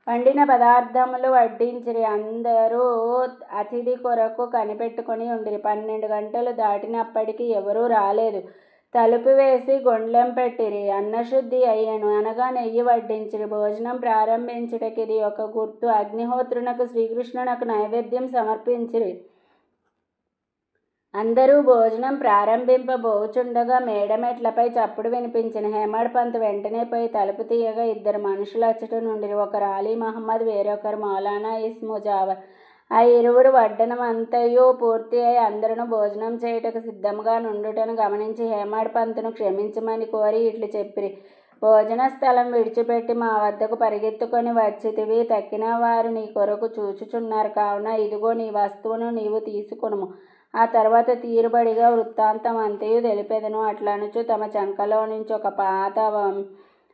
Speaker 1: వండిన పదార్థములు వడ్డించిరి. అందరూ అతిథి కొరకు కనిపెట్టుకొని ఉండిరి. 12 గంటలు దాటినప్పటికీ ఎవరూ రాలేదు. తలుపు వేసి గొండ్లెం పెట్టిరి. అన్నశుద్ధి అయ్యను అనగా నెయ్యి వడ్డించిరి. భోజనం ప్రారంభించుటకి ఇది ఒక గుర్తు. అగ్నిహోత్రునకు శ్రీకృష్ణునకు నైవేద్యం సమర్పించిరి. అందరూ భోజనం ప్రారంభింపబోచుండగా మేడమెట్లపై చప్పుడు వినిపించిన. హేమాడ్ పంత్ వెంటనే పోయి తలుపు తీయగా 2 మనుషులు అచ్చట నుండిరి. ఒకరు అలీ మహమ్మద్, వేరొకరు మౌలానా ఇస్ము జావర్. ఆ ఇరువురు వడ్డనమంతయు పూర్తి అయి అందరూ భోజనం చేయుటకు సిద్ధంగా నుండుటను గమనించి హేమాడ్ పంతును క్షమించమని కోరి ఇట్లు చెప్పిరి. భోజన స్థలం విడిచిపెట్టి మా వద్దకు పరిగెత్తుకొని వచ్చితివి. తక్కిన వారు నీ కొరకు చూచుచున్నారు కావున ఇదిగో నీ వస్తువును నీవు తీసుకొనుము. ఆ తర్వాత తీరుబడిగా వృత్తాంతం అంతయు తెలిపెదను. అట్లనుచు తమ చంకలో నుంచి ఒక పాత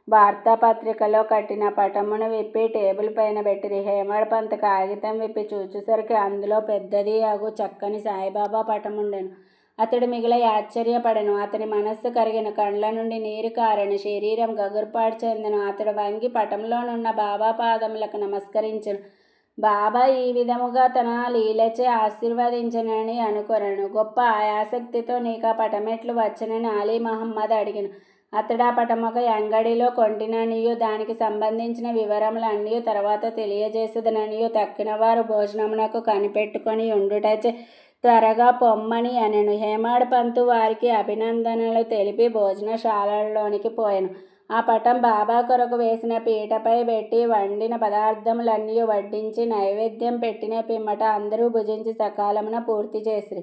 Speaker 1: వార్తాపత్రికలో కట్టిన పటమును విప్పి టేబుల్ పైన పెట్టిరి. హేమాడ్ పంత్ కాగితం విప్పి చూచేసరికి అందులో పెద్దది అగు చక్కని సాయిబాబా పటముండెను. అతడు మిగిల ఆశ్చర్యపడెను. అతని మనస్సు కరిగెను. కండ్ల నుండి నీరు కారెను. శరీరం గగుర్పాటు చెందెను. అతడు వంగి పటంలోనున్న బాబా పాదములకు నమస్కరించెను. బాబా ఈ విధముగా తన లీలచే ఆశీర్వదించనని అనుకొనెను. గొప్ప ఆసక్తితో నీకా పటమెట్లు వచ్చనని అలీ మహమ్మద్ అడిగెను. అతడు ఆ పటమొక అంగడిలో కొంటిననియు దానికి సంబంధించిన వివరములన్నీ తర్వాత తెలియజేసేదననియు తక్కిన వారు భోజనమునకు కనిపెట్టుకొని ఉండుటచే త్వరగా పొమ్మని అనెను. హేమాడ్ పంతు వారికి అభినందనలు తెలిపి భోజనశాలలోనికి పోయెను. ఆ పటం బాబా కొరకు వేసిన పీటపై పెట్టి వండిన పదార్థములన్నీ వడ్డించి నైవేద్యం పెట్టిన పిమ్మట అందరూ భుజించి సకాలమున పూర్తి చేసిరి.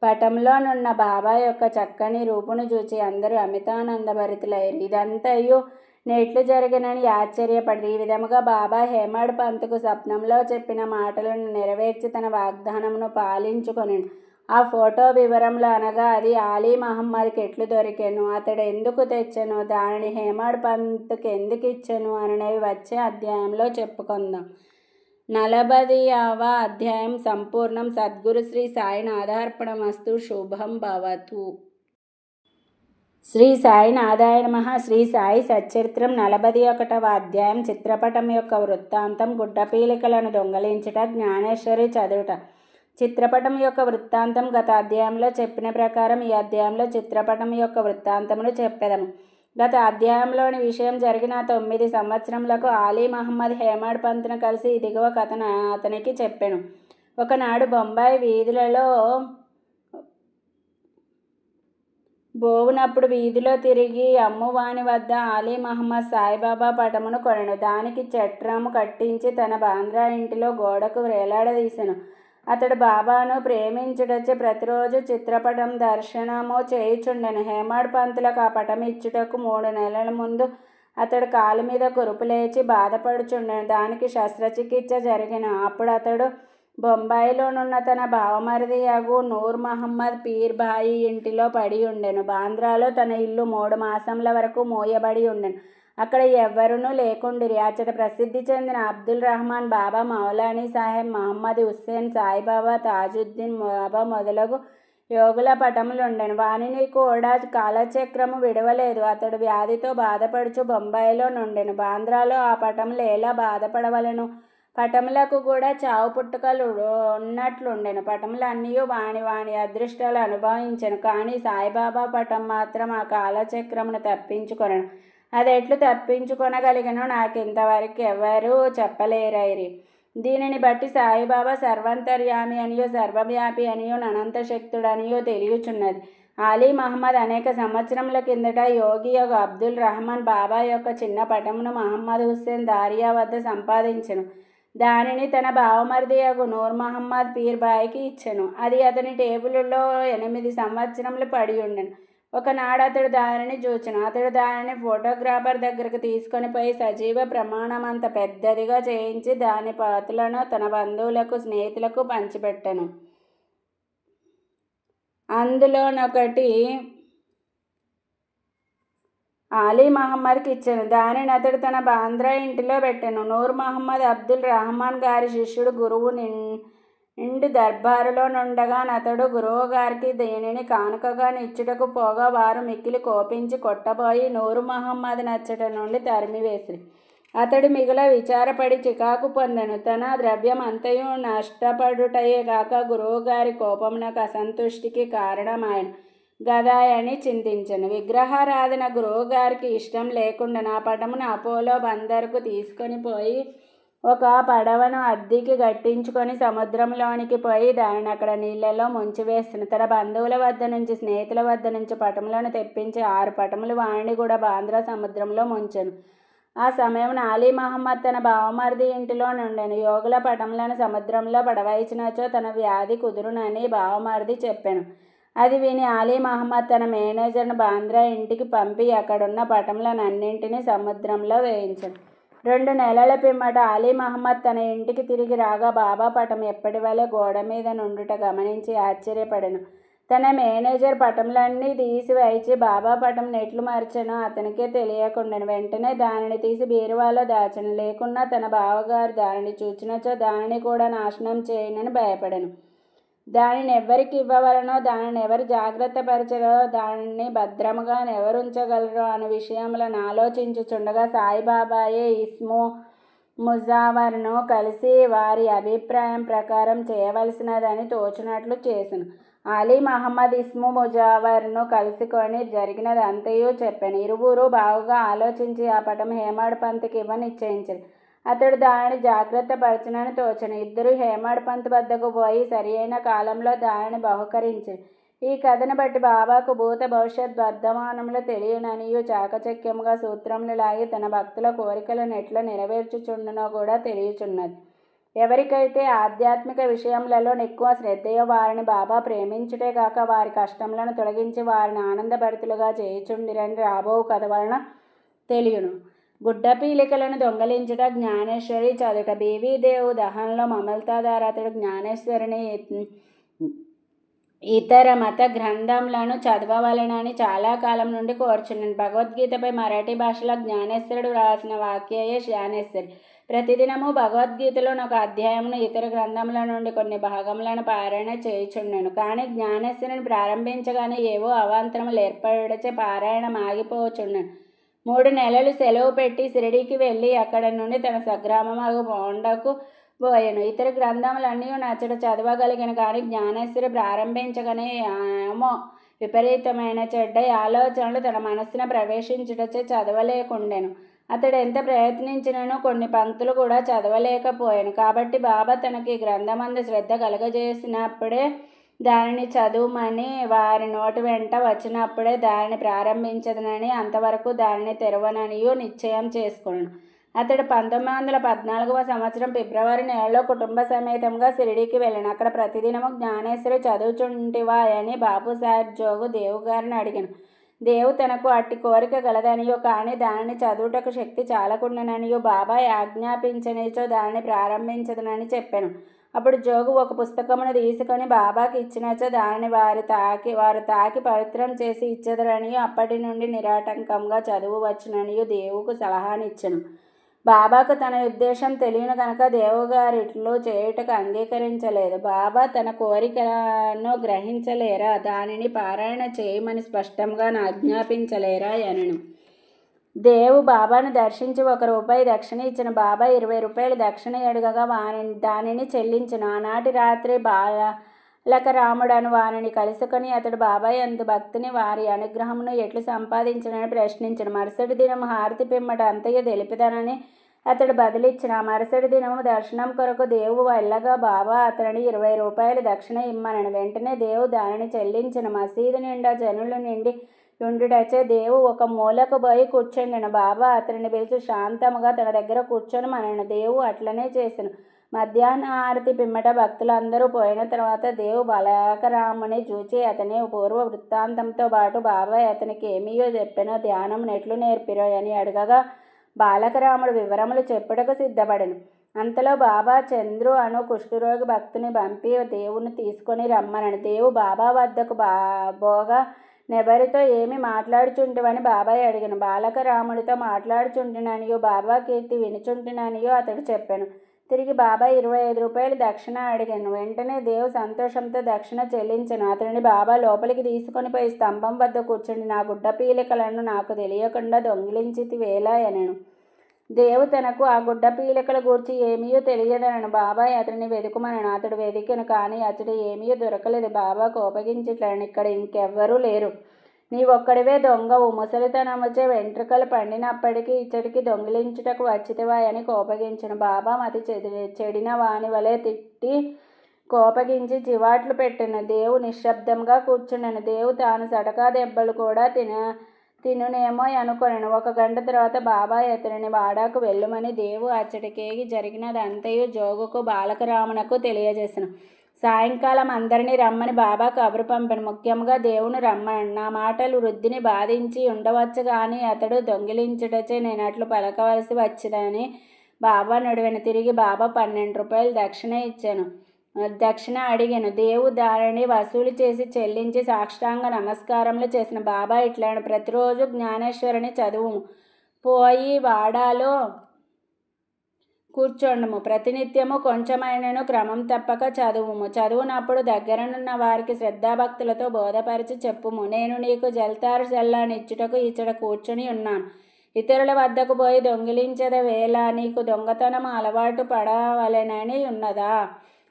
Speaker 1: పటంలోనున్న బాబా యొక్క చక్కని రూపును చూచి అందరూ అమితానందభరితులైరి. ఇదంతయు నెట్లు జరిగినని ఆశ్చర్యపడిరి. ఈ విధముగా బాబా హేమాడ్ పంతుకు స్వప్నంలో చెప్పిన మాటలను నెరవేర్చి తన వాగ్దానమును పాలించుకొనెను. ఆ ఫోటో వివరములు అనగా అది ఆలీ మహమ్మద్కి ఎట్లు దొరికెను, అతడు ఎందుకు తెచ్చెను, దానిని హేమాడ్ పంత్కి ఎందుకు ఇచ్చెను అనేవి వచ్చే అధ్యాయంలో చెప్పుకుందాం. 40వ అధ్యాయం సంపూర్ణం. సద్గురు శ్రీ సాయినాథార్పణమస్తు. శుభం భవతు. శ్రీ సాయినాథాయ నమః. శ్రీ సాయి సచ్చరిత్రం 41వ అధ్యాయం. చిత్రపటం యొక్క వృత్తాంతం. గుడ్డపీలికలను దొంగలించుట, జ్ఞానేశ్వరి చదువుట. చిత్రపటం యొక్క వృత్తాంతం గత అధ్యాయంలో చెప్పిన ప్రకారం ఈ అధ్యాయంలో చిత్రపటం యొక్క వృత్తాంతమును చెప్పెదము. గత అధ్యాయంలోని విషయం జరిగిన 9 సంవత్సరములకు ఆలీ మహమ్మద్ హేమాడ్ పంత్ను కలిసి ఇదిగో కథను అతనికి చెప్పెను. ఒకనాడు బొంబాయి వీధులలో బోవునప్పుడు వీధిలో తిరిగి అమ్మువాని వద్ద ఆలీ మహమ్మద్ సాయిబాబా పటమును కొనెను. దానికి చట్రము కట్టించి తన బాంద్రా ఇంటిలో గోడకు వేలాడదీసెను. అతడు బాబాను ప్రేమించుటచే ప్రతిరోజు చిత్రపటం దర్శనము చేయుచుండెను. హేమాడ్ పంతులకు ఆ పటం ఇచ్చుటకు 3 నెలల ముందు అతడు కాలు మీద కురుపు లేచి బాధపడుచుండెను. దానికి శస్త్రచికిత్స జరిగెను. అప్పుడు అతడు బొంబాయిలోనున్న తన బావమరిది యగు నూర్ మహమ్మద్ పీర్ భాయి ఇంటిలో పడి ఉండెను. బాంద్రాలో తన ఇల్లు 3 మాసముల వరకు మూయబడి ఉండెను. అక్కడ ఎవ్వరునూ లేకుండిరి. అచ్చట ప్రసిద్ధి చెందిన అబ్దుల్ రహమాన్ బాబా, మౌలానీ సాహెబ్, మహమ్మద్ హుస్సేన్, సాయిబాబా, తాజుద్దీన్ బాబా మొదలగు యోగుల పటములుండెను. వానిని కూడా కాలచక్రము విడవలేదు. అతడు వ్యాధితో బాధపడుచు బొంబాయిలో నుండెను. బాంద్రాలో ఆ పటములు ఎలా బాధపడవలెను? పటములకు కూడా చావు పుట్టుకలు ఉన్నట్లుండెను. పటములన్నీ వాని వాని అదృష్టాలు అనుభవించెను. కానీ సాయిబాబా పటం మాత్రం ఆ కాలచక్రమును తప్పించుకొనెను. అది ఎట్లు తప్పించుకొనగలిగెనో నాకింతవరకు ఎవరూ చెప్పలేరైరి. దీనిని బట్టి సాయిబాబా సర్వాంతర్యామి అనియో సర్వవ్యాపి అనియో అనంత శక్తుడనియో తెలియచున్నది. ఆలీ మహమ్మద్ అనేక సంవత్సరముల కిందట యోగి యొక్క అబ్దుల్ రహమాన్ బాబా యొక్క చిన్న పటమును మహమ్మద్ హుస్సేన్ దారియా వద్ద సంపాదించెను. దానిని తన బావమరిది యగు నూర్ మహమ్మద్ పీర్ భాయికి ఇచ్చెను. అది అతని టేబులులో 8 సంవత్సరములు పడి ఉండెను. ఒకనాడు అతడు దానిని చూచెను. అతడు దానిని ఫోటోగ్రాఫర్ దగ్గరకు తీసుకొని పోయి సజీవ ప్రమాణమంత పెద్దదిగా చేయించి దాని ప్రతులను తన బంధువులకు, స్నేహితులకు పంచిపెట్టెను. అందులోనొకటి ఆలీ మహమ్మద్కి ఇచ్చెను. దానిని అతడు తన బాంద్రా ఇంటిలో పెట్టెను. నూర్ మహమ్మద్ అబ్దుల్ రహమాన్ గారి శిష్యుడు గురువు నిండు దర్బారులో నుండగా అతడు గురువుగారికి దీనిని కానుకగా ఇచ్చుటకు పోగా వారు మిక్కిలి కోపించి కొట్టబోయి నూర్ మహమ్మద్ నచ్చట నుండి తరిమివేసిరి. అతడు మిగుల విచారపడి చికాకు పొందెను. తన ద్రవ్యం అంతయు నష్టపడుటయే గాక గురువుగారి కోపమునకు అసంతుష్టికి కారణమాయెను గదాయని చింతించెను. విగ్రహారాధన గురువుగారికి ఇష్టం లేకుండా నా పటమును అపోలో బందరుకు తీసుకొని పోయి ఒక పడవను అద్దెకి గట్టించుకొని సముద్రంలోనికి పోయి దానిని అక్కడ నీళ్లలో ముంచివేసెను. తన బంధువుల వద్ద నుంచి, స్నేహితుల వద్ద నుంచి పటములను తెప్పించి 6 పటములు వాణిని కూడా బాంద్రా సముద్రంలో ముంచెను. ఆ సమయమున ఆలీ మహమ్మద్ తన బావమరిది ఇంటిలో నుండెను. యోగుల పటములను సముద్రంలో పడవైచినచో తన వ్యాధి కుదురునని బావమరిది చెప్పెను. అది విని ఆలీ మహమ్మద్ తన మేనేజర్ను బాంద్రా ఇంటికి పంపి అక్కడున్న పటములనన్నింటినీ సముద్రంలో వేయించెను. 2 నెలల పిమ్మట ఆలీ మహమ్మద్ తన ఇంటికి తిరిగి రాగా బాబా పటం ఎప్పటివలె గోడ మీద నుండుట గమనించి ఆశ్చర్యపడెను. తన మేనేజర్ పటములన్నీ తీసివేయించి బాబా పటం నెట్లు మర్చెనో అతనికే తెలియకుండెను. వెంటనే దానిని తీసి బీరువాలో దాచెను. లేకున్నా తన బావగారు దానిని చూచినచో దానిని కూడా నాశనం చేయునని భయపడెను. దానిని ఎవరికి ఇవ్వవలనో, దానిని ఎవరు జాగ్రత్త పరచరో, దానిని భద్రముగా ఎవరుంచగలరో అను విషయములను ఆలోచించుచుండగా సాయిబాబాయే ఇస్ము ముజావర్ను కలిసి వారి అభిప్రాయం ప్రకారం చేయవలసినదని తోచినట్లు చేసెను. ఆలీ మహమ్మద్ ఇస్ము ముజావర్ను కలుసుకొని జరిగినదంతయు చెప్పెను. ఇరువురు బాగుగా ఆలోచించి ఆ పటం హేమాడ్ పంత్కి ఇవ్వ నిశ్చయించారు. అతడు దానిని జాగ్రత్త పరచనని తోచను. ఇద్దరు హేమడ్ పంత్ వద్దకు పోయి సరి అయిన కాలంలో దానిని బహుకరించారు. ఈ కథను బట్టి బాబాకు భూత భవిష్యత్ వర్ధమానములు తెలియననియు చాకచక్యముగా సూత్రములు లాగి తన భక్తుల కోరికలను ఎట్లా నెరవేర్చుచుండునో కూడా తెలియచున్నది. ఎవరికైతే ఆధ్యాత్మిక విషయములలో ఎక్కువ శ్రద్ధయో వారిని బాబా ప్రేమించుటే కాక వారి కష్టములను తొలగించి వారిని ఆనందభరితులుగా చేయుచుండిరని రాబో కథ వలన తెలియను. గుడ్డపీలికలను దొంగలించుట, జ్ఞానేశ్వరి చదువుట. బీవీదేవు దహనంలో మమల్తాదార్ అతడు జ్ఞానేశ్వరిని ఇతర మత గ్రంథములను చదవవలెనని చాలా కాలం నుండి కోరుచున్నాను. భగవద్గీతపై మరాఠీ భాషలో జ్ఞానేశ్వరుడు వ్రాసిన వాక్యయే జ్ఞానేశ్వరి. ప్రతిదినము భగవద్గీతలోని ఒక అధ్యాయమును ఇతర గ్రంథముల నుండి కొన్ని భాగములను పారాయణ చేయుచున్నాను. కానీ జ్ఞానేశ్వరిని ప్రారంభించగానే ఏవో అవాంతరములు ఏర్పడచే పారాయణం ఆగిపోచున్నాను. 3 నెలలు సెలవు పెట్టి షిరిడీకి వెళ్ళి అక్కడ నుండి తన స్వగ్రామము బోండాకు పోయాను. ఇతర గ్రంథములన్నీ నచ్చట చదవగలిగాను. కానీ జ్ఞానేశ్వరి ప్రారంభించగానే ఏమో విపరీతమైన చెడ్డ ఆలోచనలు తన మనస్సున ప్రవేశించుటచే చదవలేకుండాను. అతడు ఎంత ప్రయత్నించినను కొన్ని పంక్తులు కూడా చదవలేకపోయాను. కాబట్టి బాబా తనకి గ్రంథమందు శ్రద్ధ కలగజేసినప్పుడే దానిని చదువుమని, వారి నోటి వెంట వచ్చినప్పుడే దానిని ప్రారంభించదనని, అంతవరకు దానిని తెరవననియు నిశ్చయం చేసుకున్నాను. అతడు 1914వ సంవత్సరం ఫిబ్రవరి నెలలో కుటుంబ సమేతంగా షిరిడీకి వెళ్ళాను. అక్కడ ప్రతిదినము జ్ఞానేశ్వరి చదువుచుంటివా అని బాబుసాహెబ్ జోగు దేవు గారిని అడిగాను. దేవు తనకు అట్టి కోరిక గలదనియో కానీ దానిని చదువుటకు శక్తి చాలకుండాననియో బాబా ఆజ్ఞాపించనిచో దానిని ప్రారంభించదనని చెప్పాను. అప్పుడు జోగు ఒక పుస్తకమును తీసుకొని బాబాకి ఇచ్చినచో దానిని వారు తాకి పవిత్రం చేసి ఇచ్చెదరనియో అప్పటి నుండి నిరాటంకంగా చదువు వచ్చుననియో దేవుకు సలహానిచ్చెను. బాబాకు తన ఉద్దేశం తెలియను కనుక దేవుగారిట్లు చేయుటకు అంగీకరించలేదు. బాబా తన కోరికను గ్రహించలేరా, దానిని పారాయణ చేయమని స్పష్టంగా ఆజ్ఞాపించలేరా అనెను. దేవు బాబాను దర్శించి ₹1 దక్షిణ ఇచ్చిన. బాబా ₹20 దక్షిణ అడగగా దానిని చెల్లించను. ఆనాటి రాత్రి బాలకరాముడను వానిని కలుసుకొని అతడు బాబా యందు భక్తిని, వారి అనుగ్రహమును ఎట్లు సంపాదించనని ప్రశ్నించను. మరుసటి దినము హారతి పిమ్మట అంతయు తెలిపిదనని అతడు బదిలిచ్చిన. ఆ మరుసటి దినము దర్శనం కొరకు దేవు వెళ్ళగా బాబా అతనిని ₹20 దక్షిణ ఇమ్మనను. వెంటనే దేవు దానిని చెల్లించిన. మసీదు నిండా జనులు నిండి ఉండుటచే దేవు ఒక మూలకు పోయి కూర్చుండెను. బాబా అతనిని పిలిచి శాంతముగా తన దగ్గర కూర్చొని మనను. దేవు అట్లనే చేసెను. మధ్యాహ్న హారతి పిమ్మట భక్తులందరూ పోయిన తర్వాత దేవు బాలకరాముని చూచి అతని పూర్వ వృత్తాంతంతో పాటు బాబా అతనికి ఏమియో చెప్పెనో, ధ్యానం నెట్లు నేర్పిరో అని అడగగా బాలకరాముడు వివరములు చెప్పుటకు సిద్ధపడెను. అంతలో బాబా చంద్రు అను కుష్ఠరోగి భక్తుని పంపి దేవుని తీసుకొని రమ్మనను. దేవు బాబా వద్దకు పోగా నెవరితో ఏమి మాట్లాడుచుంటివని బాబాయ్ అడిగాను. బాలకరాముడితో మాట్లాడుచుంటుననియో బాబా కీర్తి వినుచుంటుననియో అతడు చెప్పాను. తిరిగి బాబా ₹25 దక్షిణ అడిగాను. వెంటనే దేవు సంతోషంతో దక్షిణ చెల్లించను. అతనిని బాబా లోపలికి తీసుకొని పోయి స్తంభం వద్ద కూర్చుండి నా గుడ్డ పీలికలను నాకు తెలియకుండా దొంగిలించితివేలా అనెను. దేవు తనకు ఆ గుడ్డ పీలికల గూర్చి ఏమీయో తెలియదనను. బాబాయ్ అతడిని వెతుకుమనను. అతడు వెతికెను, కానీ అతడు ఏమీయో దొరకలేదు. బాబా కోపగించిట్లను, ఇక్కడ ఇంకెవ్వరూ లేరు, నీవొక్కడివే దొంగవు, ముసలితనముచే వెంట్రుకలు పండినప్పటికీ ఇచ్చటికి దొంగిలించుటకు వచ్చితివా అని కోపగించెను. బాబా మతి చెడిన వాని వలె తిట్టి కోపగించి చివాట్లు పెట్టెను. దేవు నిశ్శబ్దంగా కూర్చుండెను. దేవు తాను సటకా దెబ్బలు కూడా తినునేమో అనుకొనెను. 1 గంట తర్వాత బాబా అతనిని వాడాకు వెళ్ళుమని దేవు అచ్చటికేగి జరిగినదంతయు జోగుకు బాలకరామునకు తెలియజేసెను. సాయంకాలం అందరినీ రమ్మని బాబా కబురు పంపెను. ముఖ్యంగా దేవుని రమ్మను. నా మాటలు వృద్ధిని బాధించి ఉండవచ్చు గాని అతడు దొంగిలించుటచే నేనట్లు పలకవలసి వచ్చిదని బాబా నడువెను. తిరిగి బాబా ₹12 దక్షిణ అడిగాను. దేవు దానిని వసూలు చేసి చెల్లించి సాష్టాంగ నమస్కారములు చేసిన. బాబా ఇట్లను, ప్రతిరోజు జ్ఞానేశ్వరిని చదువుము, పోయి వాడాలో కూర్చోండము, ప్రతినిత్యము కొంచెమైనను క్రమం తప్పక చదువుము. చదువునప్పుడు దగ్గరనున్న వారికి శ్రద్ధాభక్తులతో బోధపరిచి చెప్పుము. నేను నీకు జల్తారు చల్లానిచ్చుటకు ఇచ్చట కూర్చుని ఉన్నాను. ఇతరుల వద్దకు పోయి దొంగిలించద వేళ నీకు దొంగతనం అలవాటు పడవలెనని ఉన్నదా?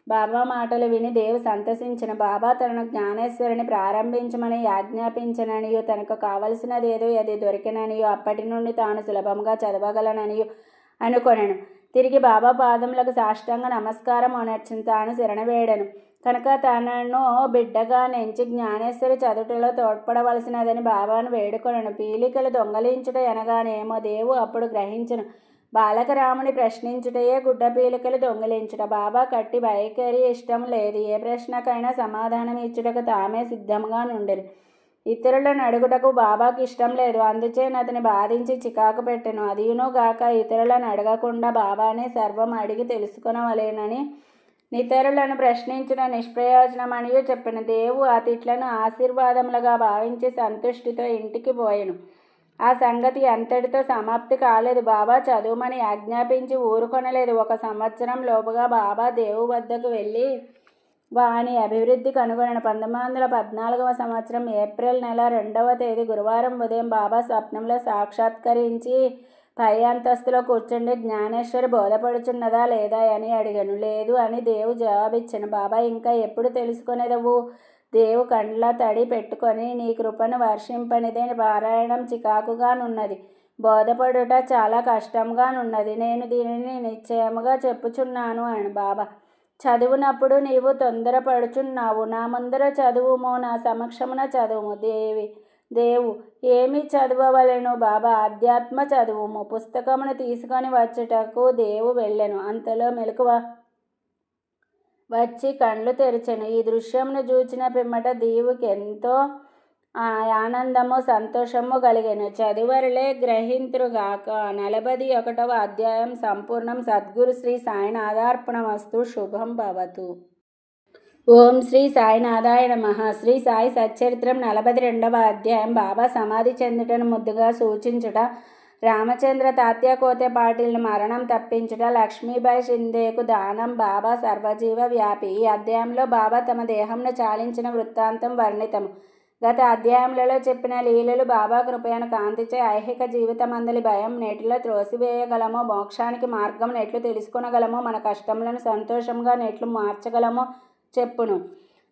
Speaker 1: బాబా మాటలు విని దేవు సంతసించిన. బాబా తనను జ్ఞానేశ్వరిని ప్రారంభించమని ఆజ్ఞాపించననియో, తనకు కావలసినదేదో అది దొరికిననియో, అప్పటి నుండి తాను సులభంగా చదవగలననియో అనుకొనెను. తిరిగి బాబా పాదములకు సాష్టాంగ నమస్కారం అనర్చును. తాను శరణవేడను కనుక తనను బిడ్డగా నెంచి జ్ఞానేశ్వరి చదువుటలో తోడ్పడవలసినదని బాబాను వేడుకొనను. పీలికలు దొంగలించుట అనగానేమో దేవు అప్పుడు గ్రహించును. బాలకరాముని ప్రశ్నించుటయే గుడ్డ పీలికలు దొంగిలించుట. బాబా కట్టి వైఖరి ఇష్టం లేదు. ఏ ప్రశ్నకైనా సమాధానం ఇచ్చుటకు తామే సిద్ధంగా నుండిరి. ఇతరులను అడుగుటకు బాబాకు ఇష్టం లేదు. అందుచేన అతని బాధించి చికాకు పెట్టెను. అదియును గాక ఇతరులను అడగకుండా బాబానే సర్వం అడిగి తెలుసుకొనవలెనని ఇతరులను ప్రశ్నించిన నిష్ప్రయోజనమనియు చెప్పెను. దేవు ఆ తిట్లను ఆశీర్వాదములుగా భావించి సంతుష్టితో ఇంటికి పోయెను. ఆ సంగతి అంతటితో సమాప్తి కాలేదు. బాబా చదువుమని ఆజ్ఞాపించి ఊరుకొనలేదు. 1 సంవత్సరం లోపుగా బాబా దేవు వద్దకు వెళ్ళి వాని అభివృద్ధి కనుగొనను. 1914వ సంవత్సరం ఏప్రిల్ నెల 2వ తేదీ గురువారం ఉదయం బాబా స్వప్నంలో సాక్షాత్కరించి పై అంతస్తులో కూర్చుండి జ్ఞానేశ్వరి బోధపడుచున్నదా లేదా అని అడిగాను. లేదు అని దేవు జవాబిచ్చాను. బాబా ఇంకా ఎప్పుడు తెలుసుకొనేదవు? దేవు కండ్ల తడి పెట్టుకొని నీ కృపను వర్షింపనిదే పారాయణం చికాకుగానున్నది. బోధపడుట చాలా కష్టంగానున్నది. నేను దీనిని నిశ్చయముగా చెప్పుచున్నాను అని బాబా. చదువునప్పుడు నీవు తొందరపడుచున్నావు. నా ముందర చదువుము, నా సమక్షమున చదువుము. దేవు ఏమి చదవవలెను? బాబా ఆధ్యాత్మ చదువుము. పుస్తకమును తీసుకొని వచ్చుటకు దేవు వెళ్ళెను. అంతలో మెలకువ వచ్చి కండ్లు తెరిచెను. ఈ దృశ్యమును చూచిన పిమ్మట దీవుకెంతో ఆనందము సంతోషము కలిగెను. చదువరులే గ్రహింతురుగాక. 41వ అధ్యాయం సంపూర్ణం. సద్గురు శ్రీ సాయినాథార్పణమస్తు. శుభం భవతు. ఓం శ్రీ సాయినాథాయ నమః. శ్రీ సాయి సచ్చరిత్రం 42వ అధ్యాయం. బాబా సమాధి చెందుటను ముద్దుగా సూచించుట, రామచంద్ర తాత్య కోతే పాటిల్ను మరణం తప్పించుట, లక్ష్మీబాయి షిందేకు దానం, బాబా సర్వజీవ వ్యాపి. ఈ అధ్యాయంలో బాబా తమ దేహంను చాలించిన వృత్తాంతం వర్ణితము. గత అధ్యాయములలో చెప్పిన లీలలు బాబా కృపయను కాంతిచే ఐహిక జీవితమందలి భయం నెట్లో త్రోసివేయగలమో, మోక్షానికి మార్గం నెట్లు తెలుసుకొనగలమో, మన కష్టములను సంతోషంగా నెట్లు మార్చగలమో చెప్పును.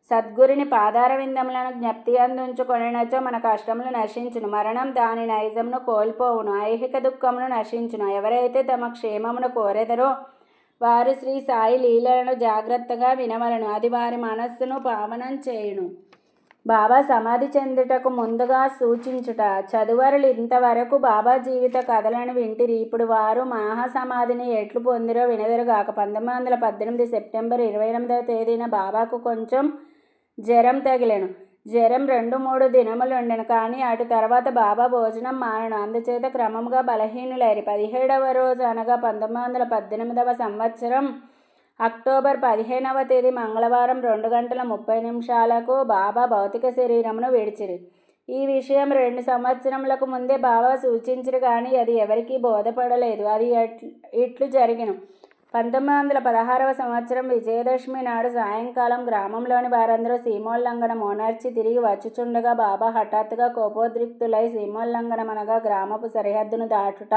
Speaker 1: సద్గురుని పాదార విందములను జ్ఞప్తి అందుంచుకొనినచో మన కష్టములు నశించును. మరణం దాని నైజమును కోల్పోవును. ఐహిక దుఃఖమును నశించును. ఎవరైతే తమ క్షేమమును కోరెదరో వారు శ్రీ సాయి లీలలను జాగ్రత్తగా వినవలను. అది వారి మనస్సును పావనం చేయును. బాబా సమాధి చెందుటకు ముందుగా సూచించుట. చదువరులు ఇంతవరకు బాబా జీవిత కథలను వింటిరి. ఇప్పుడు వారు మహాసమాధిని ఎట్లు పొందిరో వినెదరుగాక. 1918 సెప్టెంబర్ 28వ తేదీన బాబాకు కొంచెం జ్వరం తగిలెను. జ్వరం 2-3 దినములుండెను. కానీ అటు తర్వాత బాబా భోజనం మానెను. అందుచేత క్రమముగా బలహీనులైరి. 17వ రోజు అనగా 1918వ సంవత్సరం అక్టోబర్ 15వ తేదీ మంగళవారం 2:30 బాబా భౌతిక శరీరమును విడిచిరి. ఈ విషయం 2 సంవత్సరములకు ముందే బాబా సూచించిరి కానీ అది ఎవరికీ బోధపడలేదు. అది ఇట్లు జరిగెను. 1916వ సంవత్సరం విజయదశమి నాడు సాయంకాలం గ్రామంలోని వారందరూ సీమోల్లంఘన మోనర్చి తిరిగి వచ్చుచుండగా బాబా హఠాత్తుగా కోపోద్రిక్తులై సీమోల్లంఘనమనగా గ్రామపు సరిహద్దును దాటుట.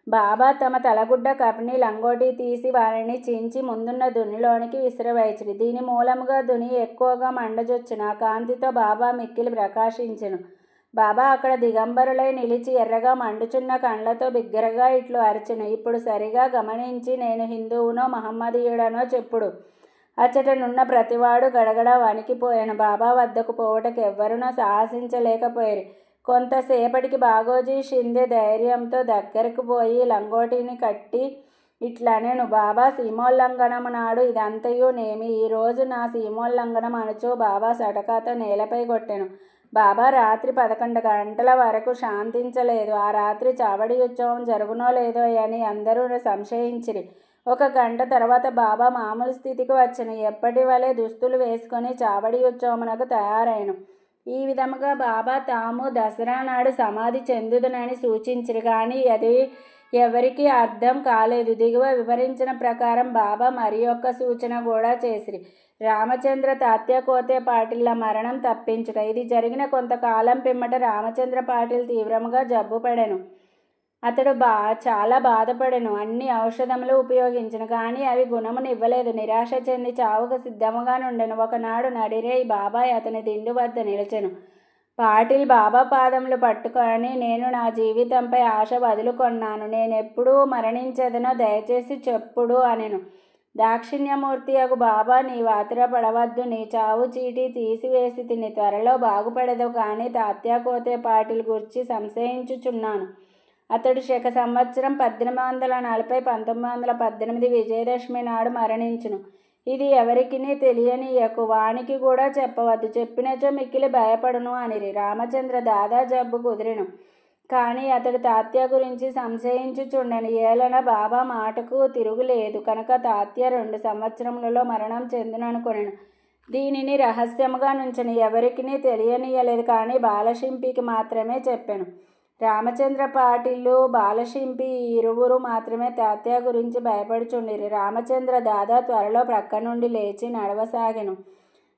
Speaker 1: బాబా తమ తలగుడ్డ కపిని లంగోటి తీసి వారిని చించి ముందున్న దునిలోనికి విసిరవేచిరి. దీని మూలముగా దుని ఎక్కువగా మండజొచ్చును. ఆ కాంతితో బాబా మిక్కిలి ప్రకాశించెను. బాబా అక్కడ దిగంబరులై నిలిచి ఎర్రగా మండుచున్న కండ్లతో బిగ్గరగా ఇట్లు అరిచెను. ఇప్పుడు సరిగా గమనించి నేను హిందువునో మహమ్మదీయుడనో చెప్పుడు. అచ్చటనున్న ప్రతివాడు గడగడ వణికిపోయాను. బాబా వద్దకు పోవటకు ఎవ్వరునూ సాహసించలేకపోయారు. కొంతసేపటికి బాగోజీ షిందే ధైర్యంతో దగ్గరకు పోయి లంగోటిని కట్టి ఇట్లనెను. బాబా సీమోల్లంఘనము నాడు ఇదంతయు నేమి. ఈరోజు నా సీమోల్లంఘనం అనుచో బాబా సటకాతో నేలపై కొట్టెను. బాబా రాత్రి 11 గంటల వరకు శాంతించలేదు. ఆ రాత్రి చావడి ఉత్సవం జరుగునో లేదో అని అందరూ సంశయించిరి. 1 గంట తర్వాత బాబా మామూలు స్థితికి వచ్చెను. ఎప్పటి వలె దుస్తులు వేసుకొని చావడి ఉత్సవమునకు తయారైను. ఈ విధముగా బాబా తాము దసరా నాడు సమాధి చెందుదునని సూచించిరి కానీ అది ఎవరికీ అర్థం కాలేదు. దిగువ వివరించిన ప్రకారం బాబా మరి ఒక్క సూచన కూడా చేసిరి. రామచంద్ర తాత్య కోతే పాటిళ్ల మరణం తప్పించుట. ఇది జరిగిన కొంతకాలం పిమ్మట రామచంద్ర పాటిల్ తీవ్రముగా జబ్బుపడెను. అతడు చాలా బాధపడెను. అన్ని ఔషధములు ఉపయోగించెను కానీ అవి గుణమునివ్వలేదు. నిరాశ చెంది చావుకు సిద్ధముగా నుండెను. ఒకనాడు నడిరేయి బాబాయ్ అతని దిండు వద్ద నిలిచెను. పాటిల్ బాబా పాదములు పట్టుకొని, నేను నా జీవితంపై ఆశ వదులుకొన్నాను. నేనెప్పుడు మరణించెదనో దయచేసి చెప్పుడు అనెను. దాక్షిణ్యమూర్తి అగు బాబా, నీవు ఆతురపడవద్దు. నీ చావు చీటీ తీసివేసి తిని త్వరలో బాగుపడదు. కానీ తాత్యాకోతే పాటిల్ గూర్చి సంశయించుచున్నాను. అతడు శక సంవత్సరం 1840 1918 విజయదశమి నాడు మరణించును. ఇది ఎవరికినీ తెలియనీయకు, వానికి కూడా చెప్పవద్దు. చెప్పినచో మిక్కిలి భయపడును అనిరి. రామచంద్ర దాదా జబ్బు కుదిరెను. కానీ అతడు తాత్య గురించి సంశయించుచుండెను. ఏలన బాబా మాటకు తిరుగులేదు కనుక తాత్య 2 సంవత్సరములలో మరణం చెందుననుకొనెను. దీనిని రహస్యముగా నుంచెను. ఎవరికినీ తెలియనీయలేదు. కానీ బాలశింపికి మాత్రమే చెప్పెను. రామచంద్ర పాటిల్లు, బాలశింపి ఈ ఇరువురు మాత్రమే తాత్య గురించి భయపడుచుండిరి. రామచంద్ర దాదా త్వరలో ప్రక్క నుండి లేచి నడవసాగెను.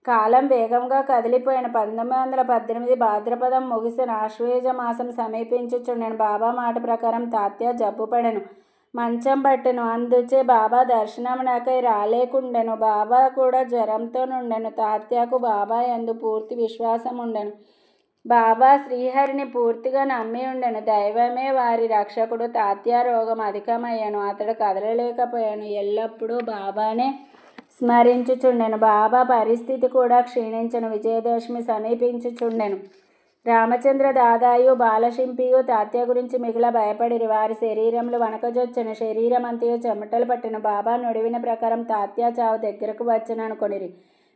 Speaker 1: కాలం వేగంగా కదిలిపోయిన. 1918 భాద్రపదం ముగిసిన. ఆశ్వయుజ మాసం సమీపించుచుండెను. బాబా మాట ప్రకారం తాత్య జబ్బుపడెను. మంచం పట్టెను. అందుచే బాబా దర్శనమునకై రాలేకుండెను. బాబా కూడా జ్వరంతో నుండెను. తాత్యకు బాబా యందు పూర్తి విశ్వాసం ఉండెను. బాబా శ్రీహరిని పూర్తిగా నమ్మి ఉండెను. దైవమే వారి రక్షకుడు. తాత్య రోగం అధికమయ్యను. అతడు కదలలేకపోయాను. ఎల్లప్పుడూ బాబానే స్మరించుచుండెను. బాబా పరిస్థితి కూడా క్షీణించెను. విజయదశమి సమీపించుచుండెను. రామచంద్ర దాదాయు బాలశింపియు తాత్య గురించి మిగుల భయపడిరి. వారి శరీరములు వణకజొచ్చెను. శరీరమంతయు చెమటలు పట్టెను. బాబా నుడివిన ప్రకారం తాత్య చావు దగ్గరకు వచ్చెననుకొనిరి.